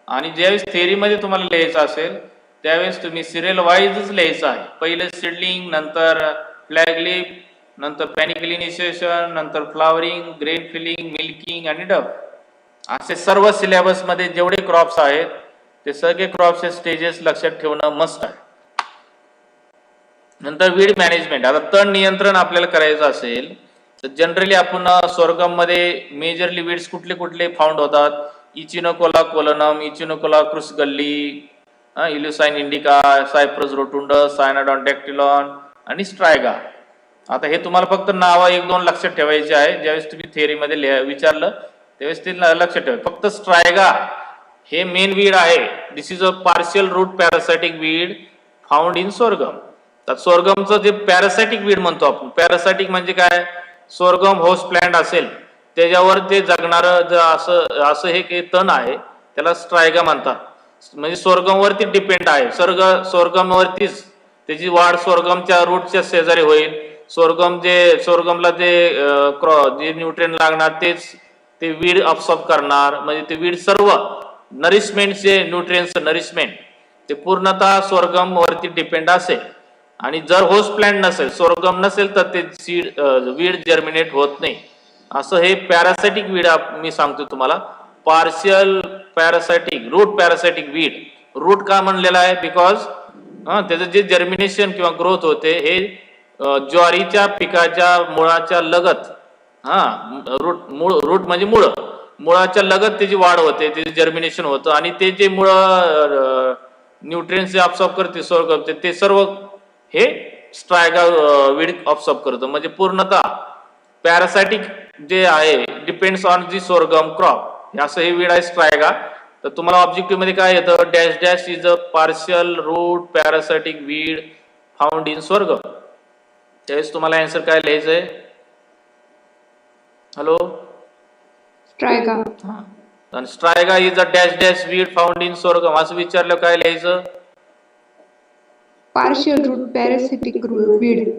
A: आणि ज्यावेळेस थेअरीमध्ये तुम्हाला लिहायचं असेल त्यावेळेस तुम्ही सिरियल वाईजच लिहायचं आहे. पहिले सीडलिंग, नंतर फ्लॅग लीफ, नंतर पॅनिकल इनिशिएशन, नंतर फ्लावरिंग, ग्रेन फिलिंग, मिल्किंग आणि डब. असे सर्व सिलेबस मध्ये जेवढे क्रॉप्स आहेत ते सगळे क्रॉप्सचे स्टेजेस लक्षात ठेवणं मस्ट आहे. नंतर वीड मॅनेजमेंट. आता तण नियंत्रण आपल्याला करायचं असेल तर जनरली आपण सोरगम मध्ये मेजरली वीड्स कुठले कुठले फाउंड होतात? इचिनोकोला कोलनम, इचिनोकोला क्रुसगल्ली, इल्युसाइन इंडिका, सायप्रस रोटुंडस, सायनाडॉन डॅक्टिलॉन आणि स्ट्रायगा. आता हे तुम्हाला फक्त नाव एक दोन लक्षात ठेवायचे आहे. ज्यावेळेस तुम्ही थेअरीमध्ये विचारलं त्यावेळेस ते लक्षात ठेवा. फक्त स्ट्रायगा हे मेन वीड आहे. This is a partial root parasitic weed found in sorghum. तर सोरगमचं जे पॅरासाइटिक वीड म्हणतो आपण, पॅरासाइटिक म्हणजे काय? सोरगम होस्ट प्लांट असेल त्याच्यावर ते जगणारं असं हे काही तण आहे त्याला स्ट्रायगा म्हणतात. म्हणजे सोरगम वरती डिपेंड आहे. सोरगम वरतीच त्याची वाढ सोरगमच्या रूटच्या शेजारी होईल. सोरगमला जे न्यूट्रिएंट लागणार तेच ते वीड अब्सॉर्ब करणार. म्हणजे ते वीड सर्व नरिशमेंटचे न्यूट्रिएंट्स नरिशमेंट ते पूर्णतः सोरगम वरती डिपेंड असेल. आणि जर होस्ट प्लांट नसेल, सोरगम नसेल तर ते वीड जर्मिनेट होत नाही. असं हे पॅरासाइटिक वीड मी सांगतो तुम्हाला. Partial parasitic root parasitic weed. Root का म्हणलेला आहे? बिकॉज त्याचं जे जर्मिनेशन किंवा ग्रोथ होते हे ज्वारीच्या पिकाच्या मुळाच्या लगत, रूट म्हणजे मुळाच्या लगत त्याची वाढ होते, त्याचे जर्मिनेशन होतं आणि ते जे मुळ न्यूट्रिएंट्स अब्सॉर्ब करते सोरगम ते सर्व हे स्ट्रायगा वीड अब्सॉर्ब करतं. म्हणजे पूर्णतः पॅरासाइटिक जे आहे depends on the sorghum crop. असं हे वीड आहे स्ट्रायगा. तर तुम्हाला ऑब्जेक्टिव्ह मध्ये काय येतं? Dash dash is a partial root parasitic weed found in sorghum. त्यावेळेस तुम्हाला आन्सर काय लिहायचंय? Hello,
B: striga.
A: आणि striga is a dash dash weed found in sorghum असं विचारलं काय लिहायचं?
B: Partial root parasitic weed.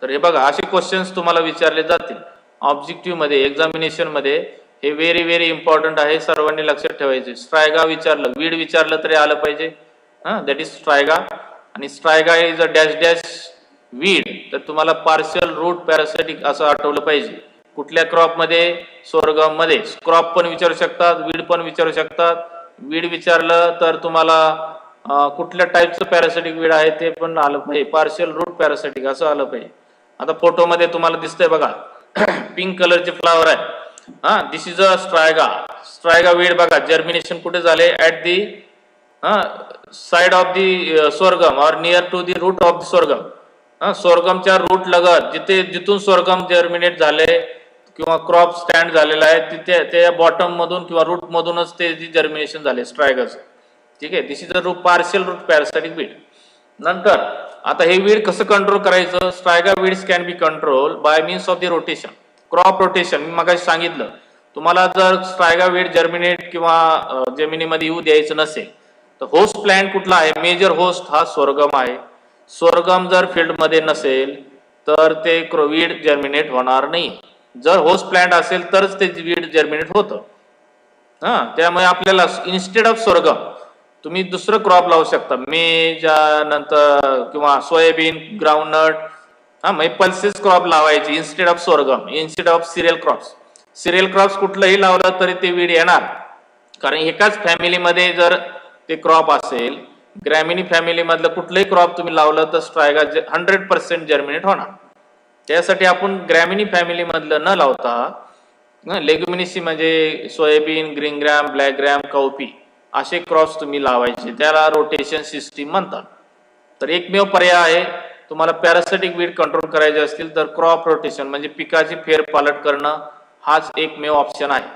A: तर हे बघा असे क्वेश्चन्स तुम्हाला विचारले जातील ऑब्जेक्टिव्ह मध्ये, एक्झामिनेशन मध्ये. हे व्हेरी व्हेरी इम्पॉर्टंट आहे, सर्वांनी लक्षात ठेवायचे. स्ट्रायगा विचारलं, वीड विचारलं तरी आलं पाहिजे. That is striga. आणि striga is a dash dash weed. तर तुम्हाला पार्शियल रूट पॅरासिटिक असं आठवलं पाहिजे. कुठल्या क्रॉप मध्ये? सोरगम मध्ये. क्रॉप पण विचारू शकतात, वीड पण विचारू शकतात. वीड विचारलं तर तुम्हाला कुठल्या टाईपचं पॅरासिटिक वीड आहे ते पण आलं पाहिजे. पार्शियल रूट पॅरासिटिक असं आलं पाहिजे. आता फोटोमध्ये तुम्हाला दिसतंय बघा पिंक कलरचे फ्लावर आहे. This is a striga. Striga weed बघा जर्मिनेशन कुठे झाले? At the side of the sorghum or near to the root of the sorghum. सोरगमच्या रूट लगत जिथून सोरगम जर्मिनेट झाले किंवा क्रॉप स्टँड झालेला आहे तिथे त्या बॉटम मधून किंवा रूट मधूनच ते जर्मिनेशन झाले स्ट्रायगाचं. ठीक आहे. This is a partial root parasitic weed. नंतर आता हे वीड कसं कंट्रोल करायचं? Striga weeds can be control by means of the rotation, crop rotation. मी मगाशी सांगितलं तुम्हाला जर स्ट्रायगा वीड जर्मिनेट किंवा जमिनीमध्ये येऊ द्यायचं नसेल तर होस्ट प्लांट कुठला आहे? मेजर होस्ट हा सोरगम आहे. सोरगम जर फील्डमध्ये नसेल तर ते वीड जर्मिनेट होणार नाही. जर होस्ट प्लांट असेल तरच ते वीड जर्मिनेट होतं. त्यामुळे आपल्याला इन्स्टेड ऑफ सोरगम तुम्ही दुसरं क्रॉप लावू शकता. नंतर किंवा सोयाबीन, ग्राउंडनट, म्हणजे पल्सेस क्रॉप लावायची instead of sorghum, instead of cereal crops. Cereal crops कुठलंही लावलं तरी ते वीड येणार. कारण एकाच फॅमिलीमध्ये जर ते क्रॉप असेल, ग्रॅमिनी फॅमिली मधलं कुठलंही क्रॉप तुम्ही लावलं तर स्ट्रायगा 100% जर्मिनेट होणार. त्यासाठी आपण ग्रॅमिनी फॅमिली मधलं न लावता लेग्युमिनेसी म्हणजे soybean, green gram, black gram, cowpea असे क्रॉप्स तुम्ही लावायचे. त्याला रोटेशन सिस्टीम म्हणतात. तर एकमेव पर्याय आहे तुम्हाला पॅरासिटिक वीड कंट्रोल करायचे असतील तर क्रॉप रोटेशन म्हणजे पिकाची फेरपालट करणं हाच एकमेव ऑप्शन आहे.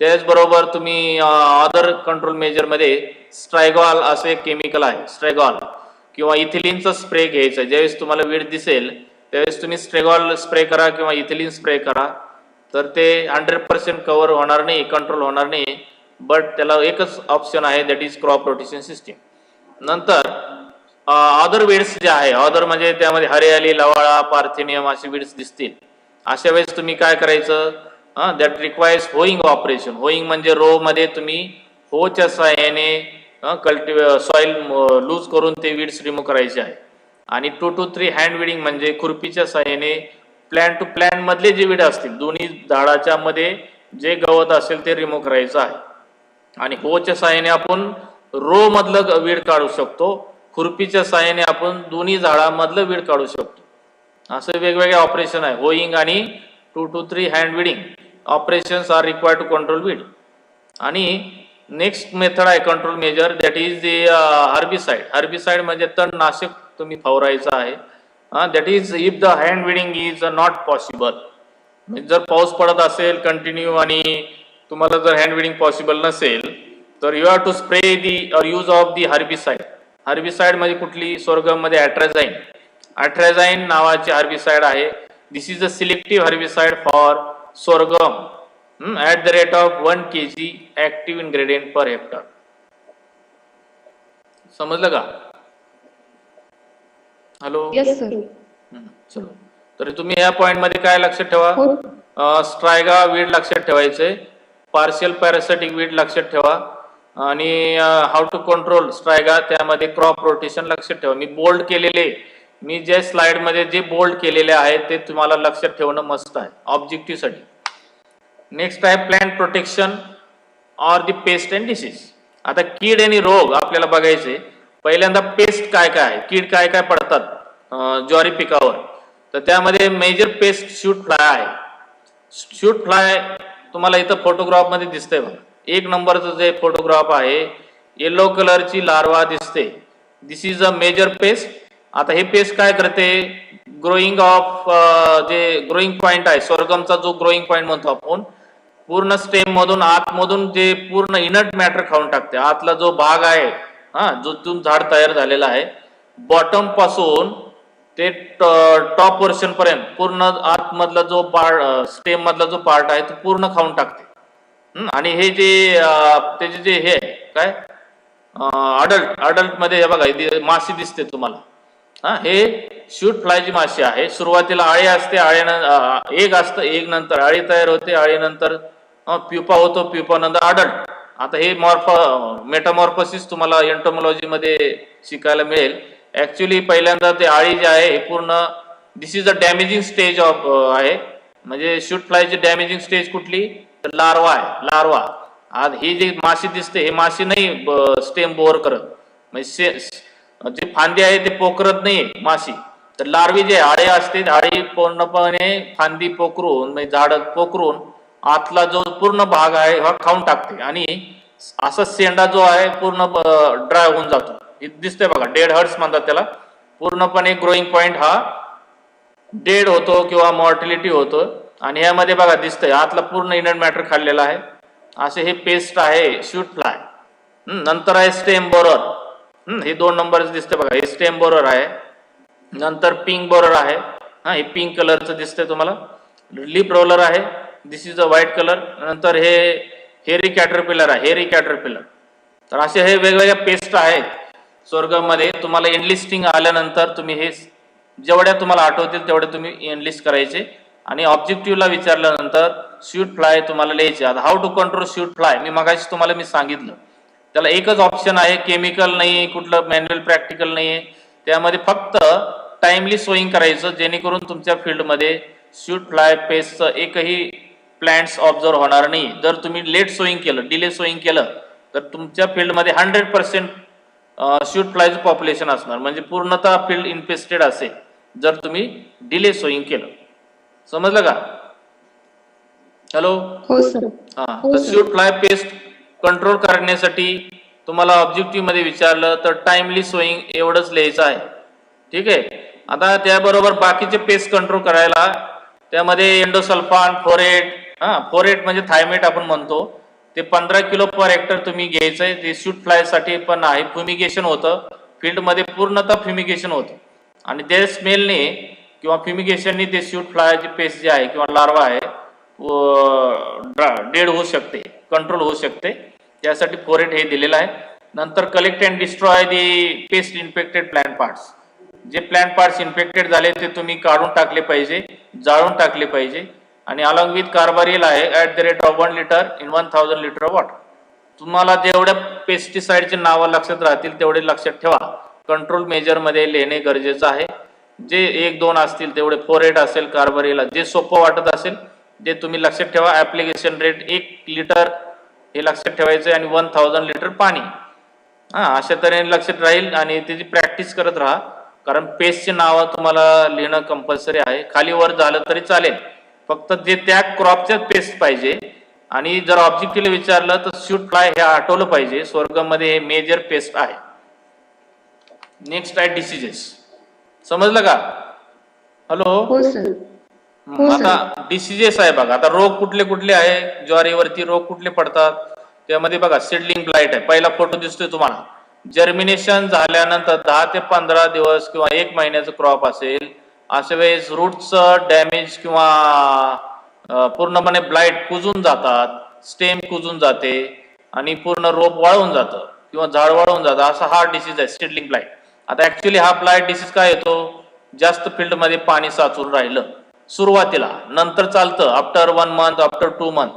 A: त्याचबरोबर तुम्ही अदर कंट्रोल मेजर मध्ये स्ट्रायगॉल असं एक केमिकल आहे, स्ट्रायगॉल किंवा इथिलीनचा स्प्रे घ्यायचा. ज्यावेळेस तुम्हाला वीड दिसेल त्यावेळेस तुम्ही स्ट्रायगॉल स्प्रे करा किंवा इथिलीन स्प्रे करा. तर ते 100% कव्हर होणार नाही, कंट्रोल होणार नाही. बट त्याला एकच ऑप्शन आहे that is crop rotation system. नंतर अदर वीड्स जे आहे, अदर म्हणजे त्यामध्ये हरियाली, लवाळा, पार्थिनियम असे वीड्स दिसतील. अशा वेळेस तुम्ही काय करायचं? That requires hoeing operation. Hoeing म्हणजे रो मध्ये तुम्ही होच्या सहाय्याने सॉइल लूज करून ते वीड्स रिमूव्ह करायचे आहे. आणि 2 to 3 हँड विडिंग म्हणजे खुरपीच्या सहाय्याने प्लॅन टू प्लॅन मधले जे वीड असतील दोन्ही झाडाच्या मध्ये जे गवत असेल ते रिमूव्ह करायचं आहे. आणि होच्या सहाय्याने आपण रो मधलं वीड काढू शकतो, खुरपीच्या सहाय्याने आपण दोन्ही झाडामधलं वीड काढू शकतो. असं वेगवेगळे ऑपरेशन आहे. होईंग आणि 2 to 3 hand weeding operations are required to control weed. आणि नेक्स्ट मेथड आहे control measure, that is the herbicide. Herbicide म्हणजे तणनाशक तुम्ही फवारायचं आहे. That is if the hand weeding is not possible. म्हणजे जर पाऊस पडत असेल कंटिन्यू आणि तुम्हाला जर हँड विडिंग पॉसिबल नसेल तर you have to spray the or use of the herbicide. Herbicide म्हणजे कुठली? सोरगम मध्ये अॅट्राझाईन. अॅट्राझाईन नावाचे हर्बिसाइड आहे. This is a selective herbicide for sorghum at the rate of 1 kg active ingredient per hectare. समजलं का? Hello.
B: Yes sir.
A: चलो, तर तुम्ही या पॉइंट मध्ये काय लक्षात ठेवा?
B: हो.
A: स्ट्रायगा वीड लक्षात ठेवायचे, पार्शियल पॅरासिटिक वीड लक्षात ठेवा आणि हाऊ टू कंट्रोल स्ट्रायगा त्यामध्ये क्रॉप रोटेशन लक्षात ठेवा. मी बोल्ड केलेले, मी जे स्लाइड मध्ये जे बोल्ड केलेले आहे ते तुम्हाला लक्षात ठेवणं मस्त आहे ऑब्जेक्टिव्ह साठी. नेक्स्ट आहे plant protection or the paste and disease. आता कीड आणि रोग आपल्याला बघायचे. पहिल्यांदा पेस्ट काय काय आहे, कीड काय काय पडतात ज्वारी पिकावर. तर त्यामध्ये मेजर पेस्ट शूट फ्लाय आहे. शूट फ्लाय तुम्हाला इथं फोटोग्राफ मध्ये दिसतंय बघा. 1 नंबरचं जे फोटोग्राफ आहे येलो कलरची लार्वा दिसते. दिस इज अ मेजर पेस्ट. आता हे पेस्ट काय करते? ग्रोईंग ऑफ जे ग्रोईंग पॉइंट आहे सोरगमचा जो ग्रोईंग पॉइंट म्हणतो आपण, पूर्ण स्टेम मधून आतमधून जे पूर्ण इनर्ट मॅटर खाऊन टाकते. आतला जो भाग आहे जो झाड तयार झालेला आहे बॉटम पासून ते टॉप पोर्शन पर्यंत पूर्ण आतमधला जो पार्ट स्टेम मधला जो पार्ट आहे तो पूर्ण खाऊन टाकते. आणि हे जे त्याचे जे हे काय अडल्ट मध्ये हे बघा माशी दिसते तुम्हाला. हे शूट फ्लायची माशी आहे. सुरुवातीला आळे असते, एग असतं, एग नंतर आळी तयार होते, आळी नंतर प्युपा होतो, प्युपा नंतर अडल्ट. आता हे मेटामॉर्फोसिस तुम्हाला एंटोमॉलॉजी मध्ये शिकायला मिळेल. ऍक्च्युली पहिल्यांदा ते आळी जे आहे हे पूर्ण this is a damaging stage of आहे. म्हणजे शूट फ्लायची डॅमेजिंग स्टेज कुठली? तर लार्वा आहे. लार्वा. आज ही जी माशी दिसते हे माशी नाही स्टेम बोअर करत, म्हणजे जे फांदी आहे ते पोखरत नाही माशी. तर लार्वी जे आळे असते, आळी पूर्णपणे फांदी पोखरून म्हणजे झाड पोखरून आतला जो पूर्ण भाग आहे हा खाऊन टाकते आणि असा शेंडा जो आहे पूर्ण ड्राय होऊन जातो. दिसतंय बघा, डेड हर्ट्स म्हणतात त्याला. पूर्णपणे ग्रोईंग पॉइंट हा डेड होतो किंवा मॉर्टिलिटी होतो. आणि यामध्ये बघा दिसतंय आतला पूर्ण इनर मॅटर खाल्लेला आहे. असे हे पेस्ट आहे शूट फ्लाय. नंतर आहे स्टेम बोरर. हे 2 नंबर दिसते बघा, हे स्टेम बोरर आहे. नंतर पिंक बोरर आहे. हे पिंक कलरचं दिसतंय तुम्हाला. लिप रोलर आहे. This is a white colour. नंतर हे हेरी कॅटरपिलर आहे, हेरी कॅटरपिलर. तर असे हे वेगवेगळ्या पेस्ट आहेत सोरगम मध्ये. तुम्हाला एनलिस्टिंग आल्यानंतर तुम्ही हे जेवढ्या तुम्हाला आठवतील तेवढे तुम्ही एनलिस्ट करायचे आणि ऑब्जेक्टिव्हला विचारल्यानंतर शूट फ्लाय तुम्हाला लिहायचे. आता how to control shoot fly मी मगाशी तुम्हाला सांगितलं. त्याला एकच ऑप्शन आहे, केमिकल नाही, कुठलं मॅन्युअल प्रॅक्टिकल नाही आहे. त्यामध्ये फक्त टाइमली सोईंग करायचं जेणेकरून तुमच्या फील्डमध्ये शूट फ्लाय पेस्टचं एकही प्लांट्स ऑब्झर्व होणार नाही. जर तुम्ही लेट सोईंग केलं, डिले सोईंग केलं तर तुमच्या फील्डमध्ये 100% शूट फ्लायचं पॉप्युलेशन असणार, म्हणजे पूर्णतः फील्ड इन्फेस्टेड असेल जर तुम्ही डिले सोईंग केलं. समजलं का? हॅलो.
B: हो सर.
A: तर शूट फ्लाय पेस्ट कंट्रोल करण्यासाठी तुम्हाला ऑब्जेक्टिव्ह मध्ये विचारलं तर टाइमली सोईंग एवढंच लिहायचं आहे. ठीक आहे. आता त्याबरोबर बाकीचे पेस्ट कंट्रोल करायला त्यामध्ये एंडोसल्फान, फोरेट, फोरेट म्हणजे थायमेट आपण म्हणतो, ते 15 किलो पर हेक्टर तुम्ही घ्यायचंय. ते शूट फ्लाय साठी पण आहे. फ्युमिगेशन होतं फील्ड मध्ये, पूर्णतः फ्युमिगेशन होतं आणि ते स्मेलने किंवा फ्युमिगेशनने ते शूट फ्लायची पेस्ट जी आहे किंवा लार्वा आहे डेड होऊ शकते, कंट्रोल होऊ शकते. त्यासाठी फोरेट हे दिलेलं आहे. नंतर collect and destroy the paste infected plant parts. जे प्लांट पार्ट्स इन्फेक्टेड झाले ते तुम्ही काढून टाकले पाहिजे, जाळून टाकले पाहिजे. आणि अलॉंग विथ कार्बारिल आहे at the rate of 1 litre in 1000 litre of water. तुम्हाला जेवढ्या पेस्टिसाइडचे नावं लक्षात राहतील तेवढे लक्षात ठेवा. कंट्रोल मेजर मध्ये लिहिणे गरजेचं आहे. जे 1-2 असतील तेवढे 4-8 असेल कार्बोरेला, जे सोपं वाटत असेल जे तुम्ही लक्षात ठेवा. ऍप्लिकेशन रेट 1 लिटर हे लक्षात ठेवायचं आणि 1000 लिटर पाणी. अशा तऱ्हेने लक्षात राहील आणि त्याची प्रॅक्टिस करत राहा, कारण पेस्टचे नावं तुम्हाला लिहिणं कंपल्सरी आहे. खाली वर झालं तरी चालेल, फक्त जे त्या क्रॉपच्याच पेस्ट पाहिजे. आणि जर ऑब्जेक्टिव्हला विचारलं तर शूट फ्लाय हे आठवलं पाहिजे, स्वर्गम मध्ये हे मेजर पेस्ट आहे. नेक्स्ट आहे डिसीजेस. समजलं का? हॅलो.
B: हो सर. हो सर.
A: आता डिसीजेस आहे बघा. आता रोग कुठले कुठले आहे, ज्वारीवरती रोग कुठले पडतात त्यामध्ये बघा, सीडलिंग ब्लाइट आहे. पहिला फोटो दिसतोय तुम्हाला. जर्मिनेशन झाल्यानंतर 10 ते 15 दिवस किंवा 1 महिन्याचं क्रॉप असेल, अशा वेळेस रूट्स डॅमेज किंवा पूर्णपणे ब्लाइट कुजून जातात, स्टेम कुजून जाते आणि पूर्ण रोप वाळून जातं किंवा झाड वाळून जातं. असा हा डिसीज आहे सीडलिंग ब्लाइट. आता ऍक्च्युली हा ब्लाइट डिसीज काय येतो, जास्त फील्ड मध्ये पाणी साचून राहिलं सुरुवातीला, नंतर चालतं after 1 month, after 2 month.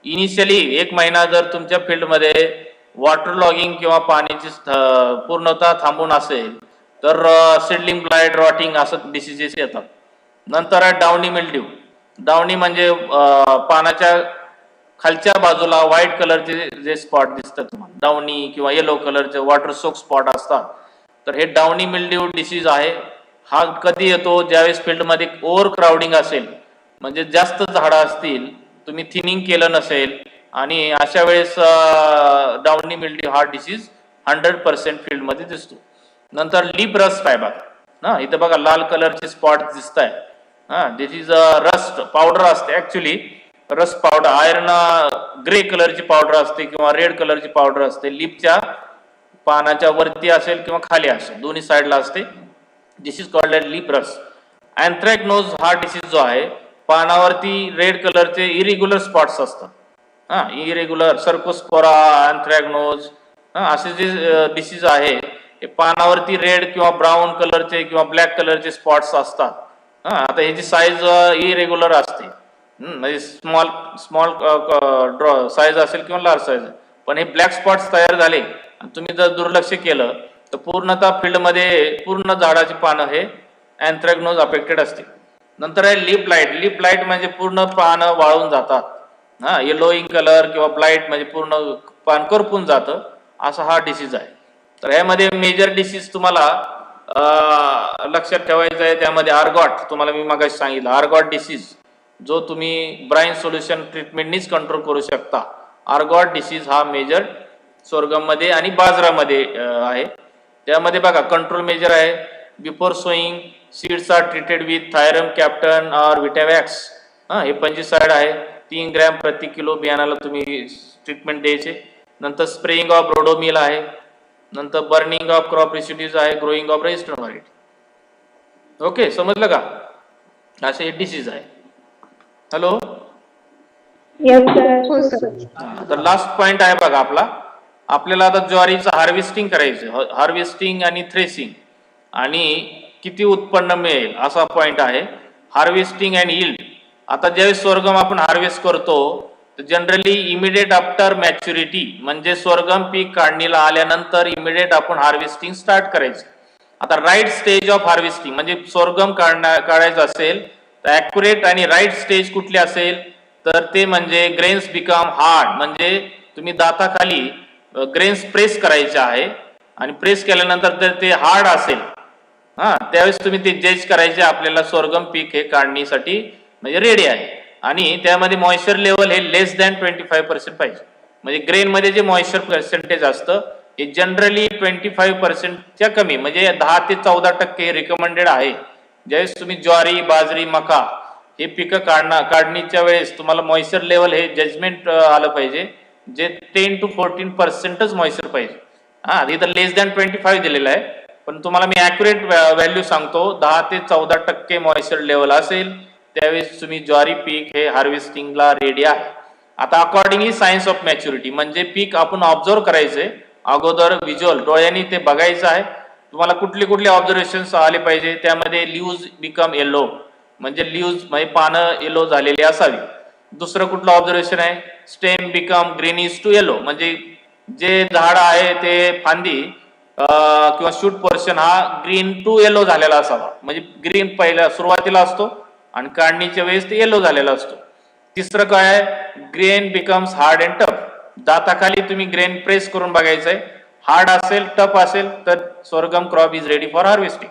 A: Initially 1 महिना जर तुमच्या फील्डमध्ये वॉटर लॉगिंग किंवा पाण्याची पूर्णतः थांबून असेल तर सीडलिंग ब्लाइट, रॉटिंग असं डिसीजेस येतात. नंतर आहे डाउनी मिल्ड्यू. डाउनी म्हणजे पानाच्या खालच्या बाजूला व्हाईट कलरचे जे स्पॉट दिसतात तुम्हाला, डाउनी किंवा येलो कलरचे वॉटर सोक स्पॉट असतात, तर हे डाउनी मिल्ड्यू डिसीज आहे. हा कधी येतो, ज्यावेळेस फील्डमध्ये ओव्हर क्राउडिंग असेल, म्हणजे जास्त झाडं असतील, तुम्ही थिनिंग केलं नसेल, आणि अशा वेळेस डाउनी मिल्ड्यू हा डिसीज 100% फील्डमध्ये दिसतो. नंतर लीप रस्ट आहे बघा. इथं बघा लाल कलरचे स्पॉट दिसत आहे. दिस इज रस्ट पावडर असते. Actually rust powder iron grey कलरची पावडर असते किंवा रेड कलरची पावडर असते. लीपच्या पानाच्या वरती असेल किंवा खाली असेल, दोन्ही साईडला असते. This is called leaf rust. Anthracnose हा डिसीज जो आहे, पानावरती रेड कलरचे इरेग्युलर स्पॉट्स असतात. इरेग्युलर सर्कोस्पोरा, अँथ्रॅकनोज असे जे डिसीज आहे, हे पानावरती रेड किंवा ब्राऊन कलरचे किंवा ब्लॅक कलरचे स्पॉट्स असतात. आता ह्याची साईज इरेग्युलर असते, म्हणजे स्मॉल साईज असेल किंवा लार्ज साईज. पण हे ब्लॅक स्पॉट्स तयार झाले आणि तुम्ही जर दुर्लक्ष केलं तर पूर्णतः फील्डमध्ये पूर्ण झाडाची पानं हे अँथ्रॅकनोज अफेक्टेड असतील. नंतर आहे लीप ब्लाइट. लीप ब्लाइट म्हणजे पूर्ण पानं वाळून जातात. येलोईंग कलर किंवा ब्लाइट म्हणजे पूर्ण पान करपून जातं, असा हा डिसीज आहे. तर ह्यामध्ये मेजर डिसीज तुम्हाला लक्षात ठेवायचं आहे. त्यामध्ये आर्गॉट, तुम्हाला मी मागाशी सांगितलं, आर्गॉट डिसीज जो तुम्ही ब्राइन सोल्युशन ट्रीटमेंटनीच कंट्रोल करू शकता. आर्गॉट डिसीज हा मेजर सोरगम मध्ये आणि बाजरामध्ये आहे. त्यामध्ये बघा कंट्रोल मेजर आहे. Before sowing seeds are treated with thiram captan और विटावॅक्स. हे फंजिसाइड आहे. 3 ग्रॅम प्रति किलो बियाणाला तुम्ही ट्रीटमेंट द्यायचे. नंतर स्प्रेइंग ऑफ रोडोमिल आहे. नंतर बर्निंग ऑफ क्रॉप रेसिड्यूज आहे. Growing of resistant variety. Okay, समजलं का? असे हे डिसीज आहे. हॅलो.
B: हो सर.
A: तर लास्ट पॉइंट आहे बघा आपला. आपल्याला आता ज्वारीचं हार्वेस्टिंग करायचं. हार्वेस्टिंग आणि थ्रेसिंग आणि किती उत्पन्न मिळेल असा पॉइंट आहे. Harvesting and yield. आता ज्यावेळेस सोरगम आपण हार्वेस्ट करतो तर जनरली इमिडिएट आफ्टर मॅच्युरिटी, म्हणजे सोरगम पीक काढणीला आल्यानंतर इमिडिएट आपण हार्वेस्टिंग स्टार्ट करायचं. आता राईट स्टेज ऑफ हार्वेस्टिंग म्हणजे सोरगम काढायचं असेल तर ॲक्युरेट आणि राईट स्टेज कुठली असेल तर ते म्हणजे ग्रेन्स बिकम हार्ड, म्हणजे तुम्ही दाताखाली ग्रेन्स प्रेस करायचे आहे आणि प्रेस केल्यानंतर जर ते हार्ड असेल त्यावेळेस तुम्ही ते जज करायचे आपल्याला सोरगम पीक हे काढणीसाठी म्हणजे रेडी आहे. आणि त्यामध्ये मॉइश्चर लेवल हे लेस दॅन 25% पाहिजे. म्हणजे ग्रेन मध्ये जे मॉइश्चर पर्सेंटेज असतं हे जनरली 25%च्या कमी, म्हणजे 10 ते 14% रिकमेंडेड आहे. ज्यावेळेस तुम्ही ज्वारी, बाजरी, मका हे पिकं काढणीच्या वेळेस तुम्हाला मॉइश्चर लेवल हे जजमेंट आलं पाहिजे, जे 10 to 14%च मॉइश्चर पाहिजे. इथं लेस दॅन 25 दिलेलं आहे, पण तुम्हाला मी ॲक्युरेट व्हॅल्यू सांगतो. 10 ते 14% मॉइश्चर लेवल असेल त्यावेळेस तुम्ही ज्वारी पीक हे हार्वेस्टिंगला रेडी आहे. आता अकॉर्डिंगली सायन्स ऑफ मॅच्युरिटी म्हणजे पीक आपण ऑब्झर्व करायचंय अगोदर, व्हिज्युअल डोळ्यांनी ते बघायचं आहे. तुम्हाला कुठले कुठले ऑब्झर्वेशन आले पाहिजे. त्यामध्ये लीव्ज बिकम येलो, म्हणजे लीव्ज म्हणजे पानं येलो झालेली असावी. दुसरं कुठलं ऑब्झर्वेशन आहे, stem become greenish to yellow, म्हणजे जे झाड आहे ते फांदी किंवा शूट पोर्शन हा ग्रीन टू येलो झालेला असावा. म्हणजे ग्रीन पहिल्या सुरुवातीला असतो आणि काढणीच्या वेळेस ते येलो झालेला असतो. तिसरं काय आहे, grain becomes hard and tough. दाताखाली तुम्ही ग्रेन प्रेस करून बघायचंय. हार्ड असेल, टफ असेल तर sorghum crop is ready for harvesting.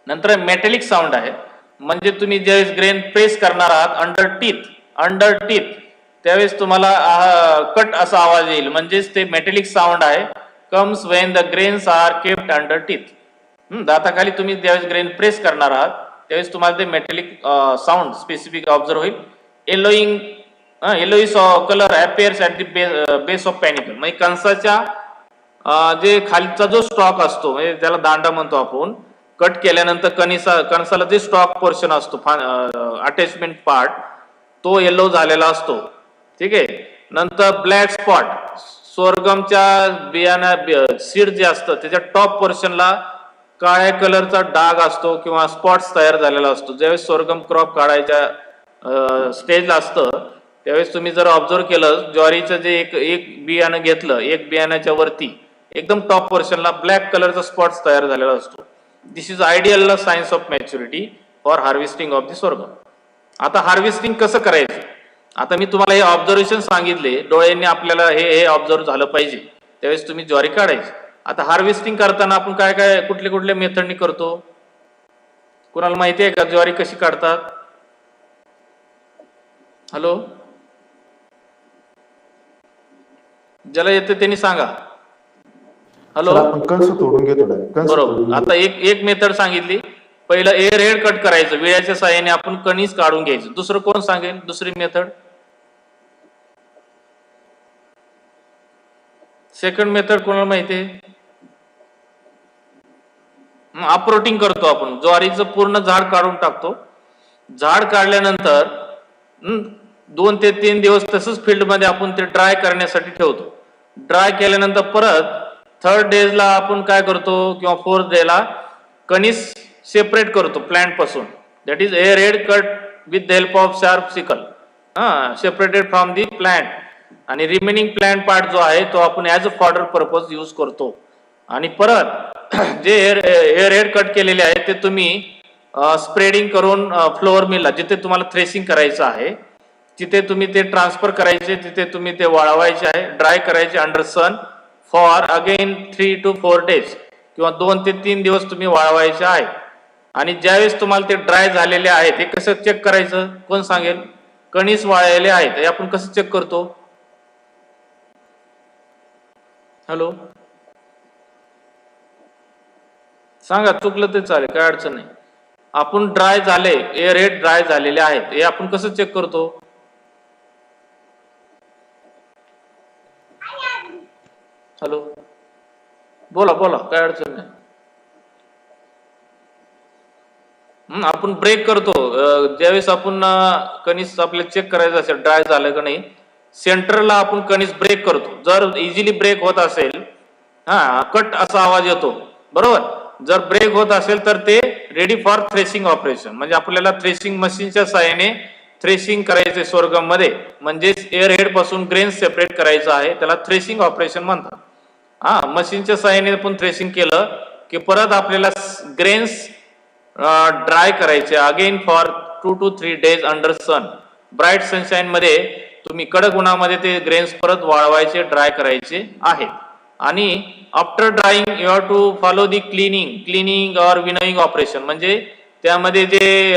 A: नंतर मेटॅलिक साऊंड आहे, म्हणजे तुम्ही ज्यावेळेस ग्रेन प्रेस करणार आहात अंडर टीथ त्यावेळेस तुम्हाला कट असा आवाज येईल. म्हणजेच ते मेटॅलिक साऊंड आहे. Comes when the grains are kept under teeth. दाताखाली तुम्ही ज्यावेळेस ग्रेन प्रेस करणार आहात त्यावेळेस तुम्हाला ते मेटॅलिक साऊंड स्पेसिफिक ऑब्झर्व होईल. Yellowish colour appears at the base of panicle. म्हणजे कणसाच्या जे खालचा जो स्टॉक असतो, म्हणजे त्याला दांडा म्हणतो आपण, कट केल्यानंतर कणसाला जे स्टॉक पोर्शन असतो, अटॅचमेंट पार्ट, तो येलो झालेला असतो. ठीक आहे. नंतर ब्लॅक स्पॉट, सोरगमच्या बियाणा सीड जे असतं त्याच्या टॉप पोर्शनला काळ्या कलरचा डाग असतो किंवा स्पॉट्स तयार झालेला असतो. ज्यावेळेस सोरगम क्रॉप काढायच्या स्टेजला असतं त्यावेळेस तुम्ही जर ऑब्झर्व केलं, ज्वारीचं जे एक बियाणं घेतलं, एक बियाण्याच्या वरती एकदम टॉप पोर्शनला ब्लॅक कलरचा स्पॉट्स तयार झालेला असतो. This is ideal signs of maturity for harvesting of the sorghum. आता हार्वेस्टिंग कसं करायचं, आता मी तुम्हाला हे ऑब्झर्वेशन सांगितले, डोळ्यांनी आपल्याला हे ऑब्झर्व झालं पाहिजे, त्यावेळेस तुम्ही ज्वारी काढायची. आता हार्वेस्टिंग करताना आपण काय काय कुठल्या मेथडनी करतो, कुणाला माहिती आहे का ज्वारी कशी काढतात? हॅलो, ज्याला येते त्यांनी सांगा. हॅलो,
D: आपण कंस तोडून घेतो.
A: बरोबर. आता एक मेथड सांगितली. पहिलं एअर हेड कट करायचं, विळ्याच्या साहाय्याने आपण कणीस काढून घ्यायचं. दुसरं कोण सांगेल दुसरी मेथड? सेकंड मेथड कोणाला माहिती आहे? अप्रोटिंग करतो आपण, ज्वारीचं पूर्ण झाड काढून टाकतो. झाड काढल्यानंतर 2 ते 3 दिवस तसंच फील्डमध्ये आपण ते ड्राय करण्यासाठी ठेवतो. ड्राय केल्यानंतर परत 3rd डेजला आपण काय करतो किंवा 4th डेला कणीस सेपरेट करतो प्लांट पासून. That is air head cut with the help of sharp sickle, separated from the plant. आणि रिमेनिंग प्लांट पार्ट जो आहे तो आपण as a fodder purpose use करतो. आणि परत जे एअर हेड कट केलेले आहे ते तुम्ही स्प्रेडिंग करून फ्लोअर मिलला, जिथे तुम्हाला थ्रेसिंग करायचं आहे तिथे तुम्ही ते ट्रान्सफर करायचे, तिथे तुम्ही ते वाळवायचे आहे, ड्राय करायचे under sun for again 3 to 4 days किंवा 2 ते 3 दिवस तुम्ही वाळवायचे आहे. आणि ज्यावेळेस तुम्हाला ते ड्राय झालेले आहे ते कसं चेक करायचं, कोण सांगेल? कणीस वाळलेले आहेत हे आपण कसं चेक करतो? हॅलो, सांगा, चुकलं ते चालेल, काय अडचण नाही. आपण ड्राय झाले, एअर हेड ड्राय झालेले आहेत हे आपण कसं चेक करतो? हॅलो, बोला काय अडचण नाही. आपण ब्रेक करतो ज्यावेळेस आपण कणीस आपल्याला चेक करायचं असेल ड्राय झालं का नाही, सेंटरला आपण कणीस ब्रेक करतो. जर इझिली ब्रेक होत असेल, कट असा आवाज येतो, बरोबर. जर ब्रेक होत असेल तर ते रेडी फॉर थ्रेसिंग ऑपरेशन, म्हणजे आपल्याला थ्रेसिंग मशीनच्या साहाय्याने थ्रेसिंग करायचे सोरगम मध्ये, म्हणजेच एअर हेड पासून ग्रेन सेपरेट करायचं आहे, त्याला थ्रेसिंग ऑपरेशन म्हणतात. मशीनच्या साहाय्याने आपण थ्रेसिंग केलं की परत आपल्याला ग्रेन्स ड्राय करायचे again for 2 to 3 days under sun. Bright sunshine मध्ये तुम्ही कडक उन्हामध्ये ते ग्रेन्स परत वाळवायचे, ड्राय करायचे आहेत. आणि after drying you have to follow the cleaning और विनोइंग ऑपरेशन, म्हणजे त्यामध्ये जे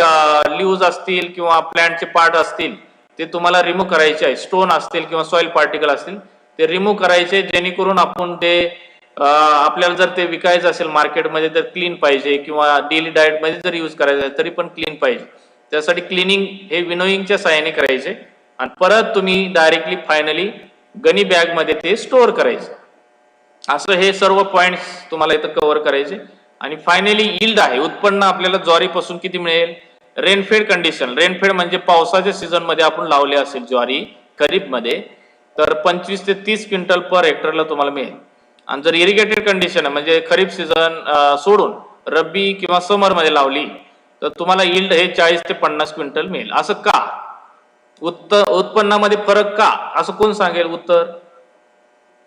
A: लीव्ज असतील किंवा प्लांटचे पार्ट असतील ते तुम्हाला रिमूव्ह करायचे आहे. स्टोन असतील किंवा सॉइल पार्टिकल असतील ते रिमूव्ह करायचे, जेणेकरून आपण ते आपल्याला जर ते विकायचं असेल मार्केटमध्ये तर क्लीन पाहिजे, किंवा डेली डाएट मध्ये जर यूज करायचं आहे तरी पण क्लीन पाहिजे. त्यासाठी क्लिनिंग हे विनोइंगच्या साहाय्याने करायचे आणि परत तुम्ही डायरेक्टली फायनली गनी बॅग मध्ये ते स्टोअर करायचे. असं हे सर्व पॉइंट्स तुम्हाला इथं कव्हर करायचे. आणि फायनली यील्ड आहे, उत्पन्न आपल्याला ज्वारीपासून किती मिळेल? रेनफेड कंडिशन, रेनफेड म्हणजे पावसाच्या सीझन मध्ये आपण लावले असेल ज्वारी खरीप मध्ये तर 25 ते 30 क्विंटल पर हेक्टरला तुम्हाला मिळेल. आणि जर इरिगेटेड कंडिशन म्हणजे खरीप सीझन सोडून रब्बी किंवा समर मध्ये लावली तर तुम्हाला यील्ड हे 40 ते 50 क्विंटल मिळेल. असं का? उत्पन्नामध्ये फरक का, असं कोण सांगेल उत्तर?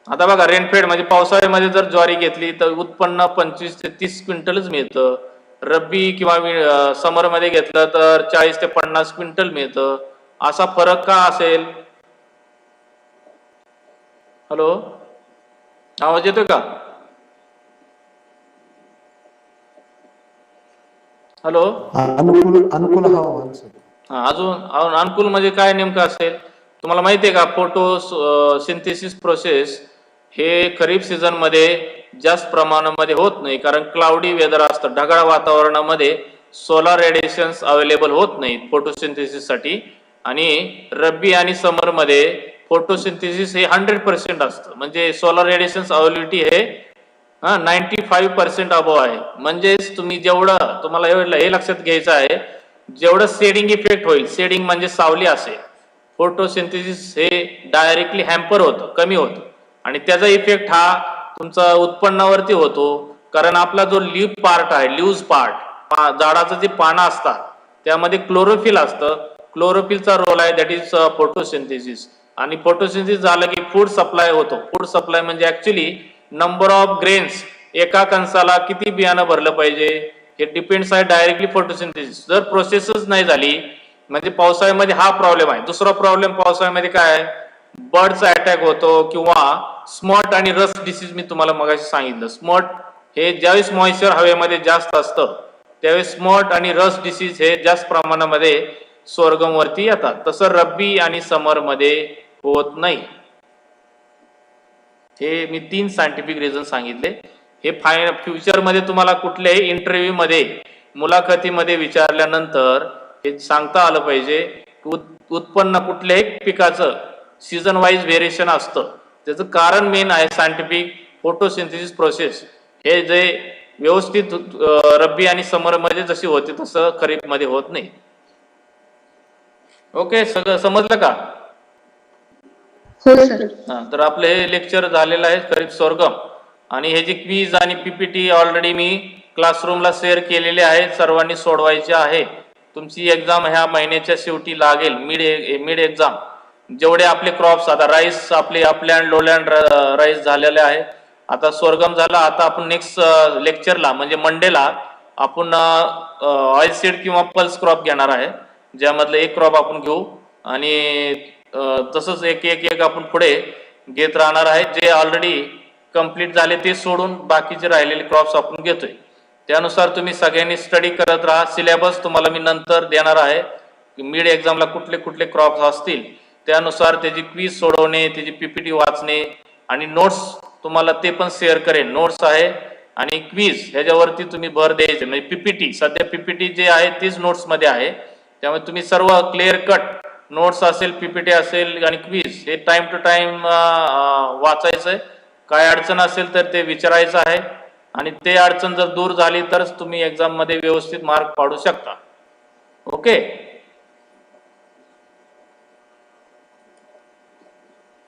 A: आता बघा रेनफेड म्हणजे पावसाळ्यामध्ये जर ज्वारी घेतली तर उत्पन्न 25 ते 30 क्विंटलच मिळतं. रब्बी किंवा समर मध्ये घेतलं तर 40 ते 50 क्विंटल मिळतं. असा फरक का असेल? हॅलो, आवाज येतोय का? हॅलो,
D: अनुकूल हवामान सर.
A: अजून अनुकूल म्हणजे काय नेमकं असेल? तुम्हाला माहिती आहे का फोटो सिंथेसिस प्रोसेस हे खरीप सीझन मध्ये जास्त प्रमाणामध्ये होत नाही, कारण क्लाउडी वेदर असतं, ढगाळ वातावरणामध्ये सोलार रेडिएशन्स अवेलेबल होत नाहीत फोटोसिंथेसिस साठी. आणि रब्बी आणि समर मध्ये फोटोसिंथेसिस हे 100% असतं, म्हणजे सोलार रेडिएशन्स अवेलेबिलिटी हे 95% अबव आहे. म्हणजेच तुम्ही जेवढं तुम्हाला हे लक्षात घ्यायचं आहे, जेवढं शेडिंग इफेक्ट होईल, शेडिंग म्हणजे सावली असेल, फोटोसिंथेसिस हे डायरेक्टली हॅम्पर होतं, कमी होतं, आणि त्याचा इफेक्ट हा तुमचा उत्पन्नावरती होतो. कारण आपला जो लीफ पार्ट आहे, ल्यूज पार्ट, झाडाचं जे पानं असतात त्यामध्ये क्लोरोफिल असतं. क्लोरोफिलचा रोल आहे, दॅट इज फोटोसिंथेसिस. आणि फोटोसिंथेसिस झालं की फूड सप्लाय होतो. फूड सप्लाय म्हणजे ऍक्च्युली नंबर ऑफ ग्रेन्स, एका कणसाला किती बियाणं भरलं पाहिजे हे डिपेंड्स आहे डायरेक्टली फोटोसिंथेसिस. जर प्रोसेसच नाही झाली म्हणजे पावसाळ्यामध्ये हा प्रॉब्लेम आहे. दुसरा प्रॉब्लेम पावसाळ्यामध्ये काय आहे, बर्डचा अटॅक होतो किंवा स्मॉट आणि रस्ट डिसीज. मी तुम्हाला मगाशी सांगितलं, स्मॉट हे ज्यावेळेस मॉइश्चर हवेमध्ये जास्त असतं त्यावेळेस स्मॉट आणि रस्ट डिसीज हे जास्त प्रमाणामध्ये सोरगम वरती येतात. तसं रब्बी आणि समर मध्ये होत नाही. हे मी 3 सायंटिफिक रिझन सांगितले. हे फ्युचर मध्ये तुम्हाला कुठल्याही इंटरव्ह्यू मध्ये, मुलाखतीमध्ये विचारल्यानंतर हे सांगता आलं पाहिजे. उत्पन्न कुठल्याही पिकाचं सीझन वाईज व्हेरिएशन असतं. त्याचं कारण मेन आहे सायंटिफिक फोटोसिंथेसिस प्रोसेस. हे जे व्यवस्थित रब्बी आणि समर मध्ये जशी होते तसं खरीप मध्ये होत नाही. ओके, सगळं समजलं का?
B: हो सर.
A: तर आपलं हे लेक्चर झालेलं आहे खरीप सोरगम. आणि हे जे क्वीज आणि पीपीटी ऑलरेडी मी क्लासरूमला शेअर केलेले आहे, सर्वांनी सोडवायचे आहे. तुमची एक्झाम ह्या महिन्याच्या शेवटी लागेल, मिड एक्झाम. जेवढे आपले क्रॉप्स, आता राईस आपले अपलँड लोलँड राईस झालेले आहे, आता सोरगम झाला. आता आपण नेक्स्ट लेक्चरला म्हणजे मंडेला आपण ऑइल सीड किंवा पल्स क्रॉप घेणार आहे, ज्यामधलं एक क्रॉप आपण घेऊ. आणि तसंच एक एक एक आपण पुढे घेत राहणार आहे. जे ऑलरेडी कंप्लीट झाले ते सोडून बाकीचे राहिलेले क्रॉप्स आपण घेतोय. त्यानुसार तुम्ही सगळ्यांनी स्टडी करत राहा. सिलेबस तुम्हाला मी नंतर देणार आहे, मिड एक्झामला कुठले कुठले क्रॉप्स असतील त्यानुसार त्याची क्विज सोडवणे, त्याची पीपीटी वाचणे आणि नोट्स तुम्हाला ते पण शेअर करेन. नोट्स आहे आणि क्विज ह्याच्यावरती तुम्ही भर द्यायचे. म्हणजे पीपीटी, सध्या पीपीटी जे आहे तेच नोट्स मध्ये आहे, त्यामुळे तुम्ही सर्व क्लिअर कट नोट्स असेल, पीपीटी असेल आणि क्विज हे टाइम टू टाइम वाचायचंय. काय अडचण असेल तर ते विचारायचं आहे, आणि ते अडचण जर दूर झाली तरच तुम्ही एक्झाम मध्ये व्यवस्थित मार्क पाडू शकता. ओके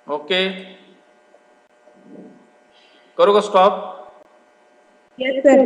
A: ओके, करू का स्टॉप?
B: Yes sir.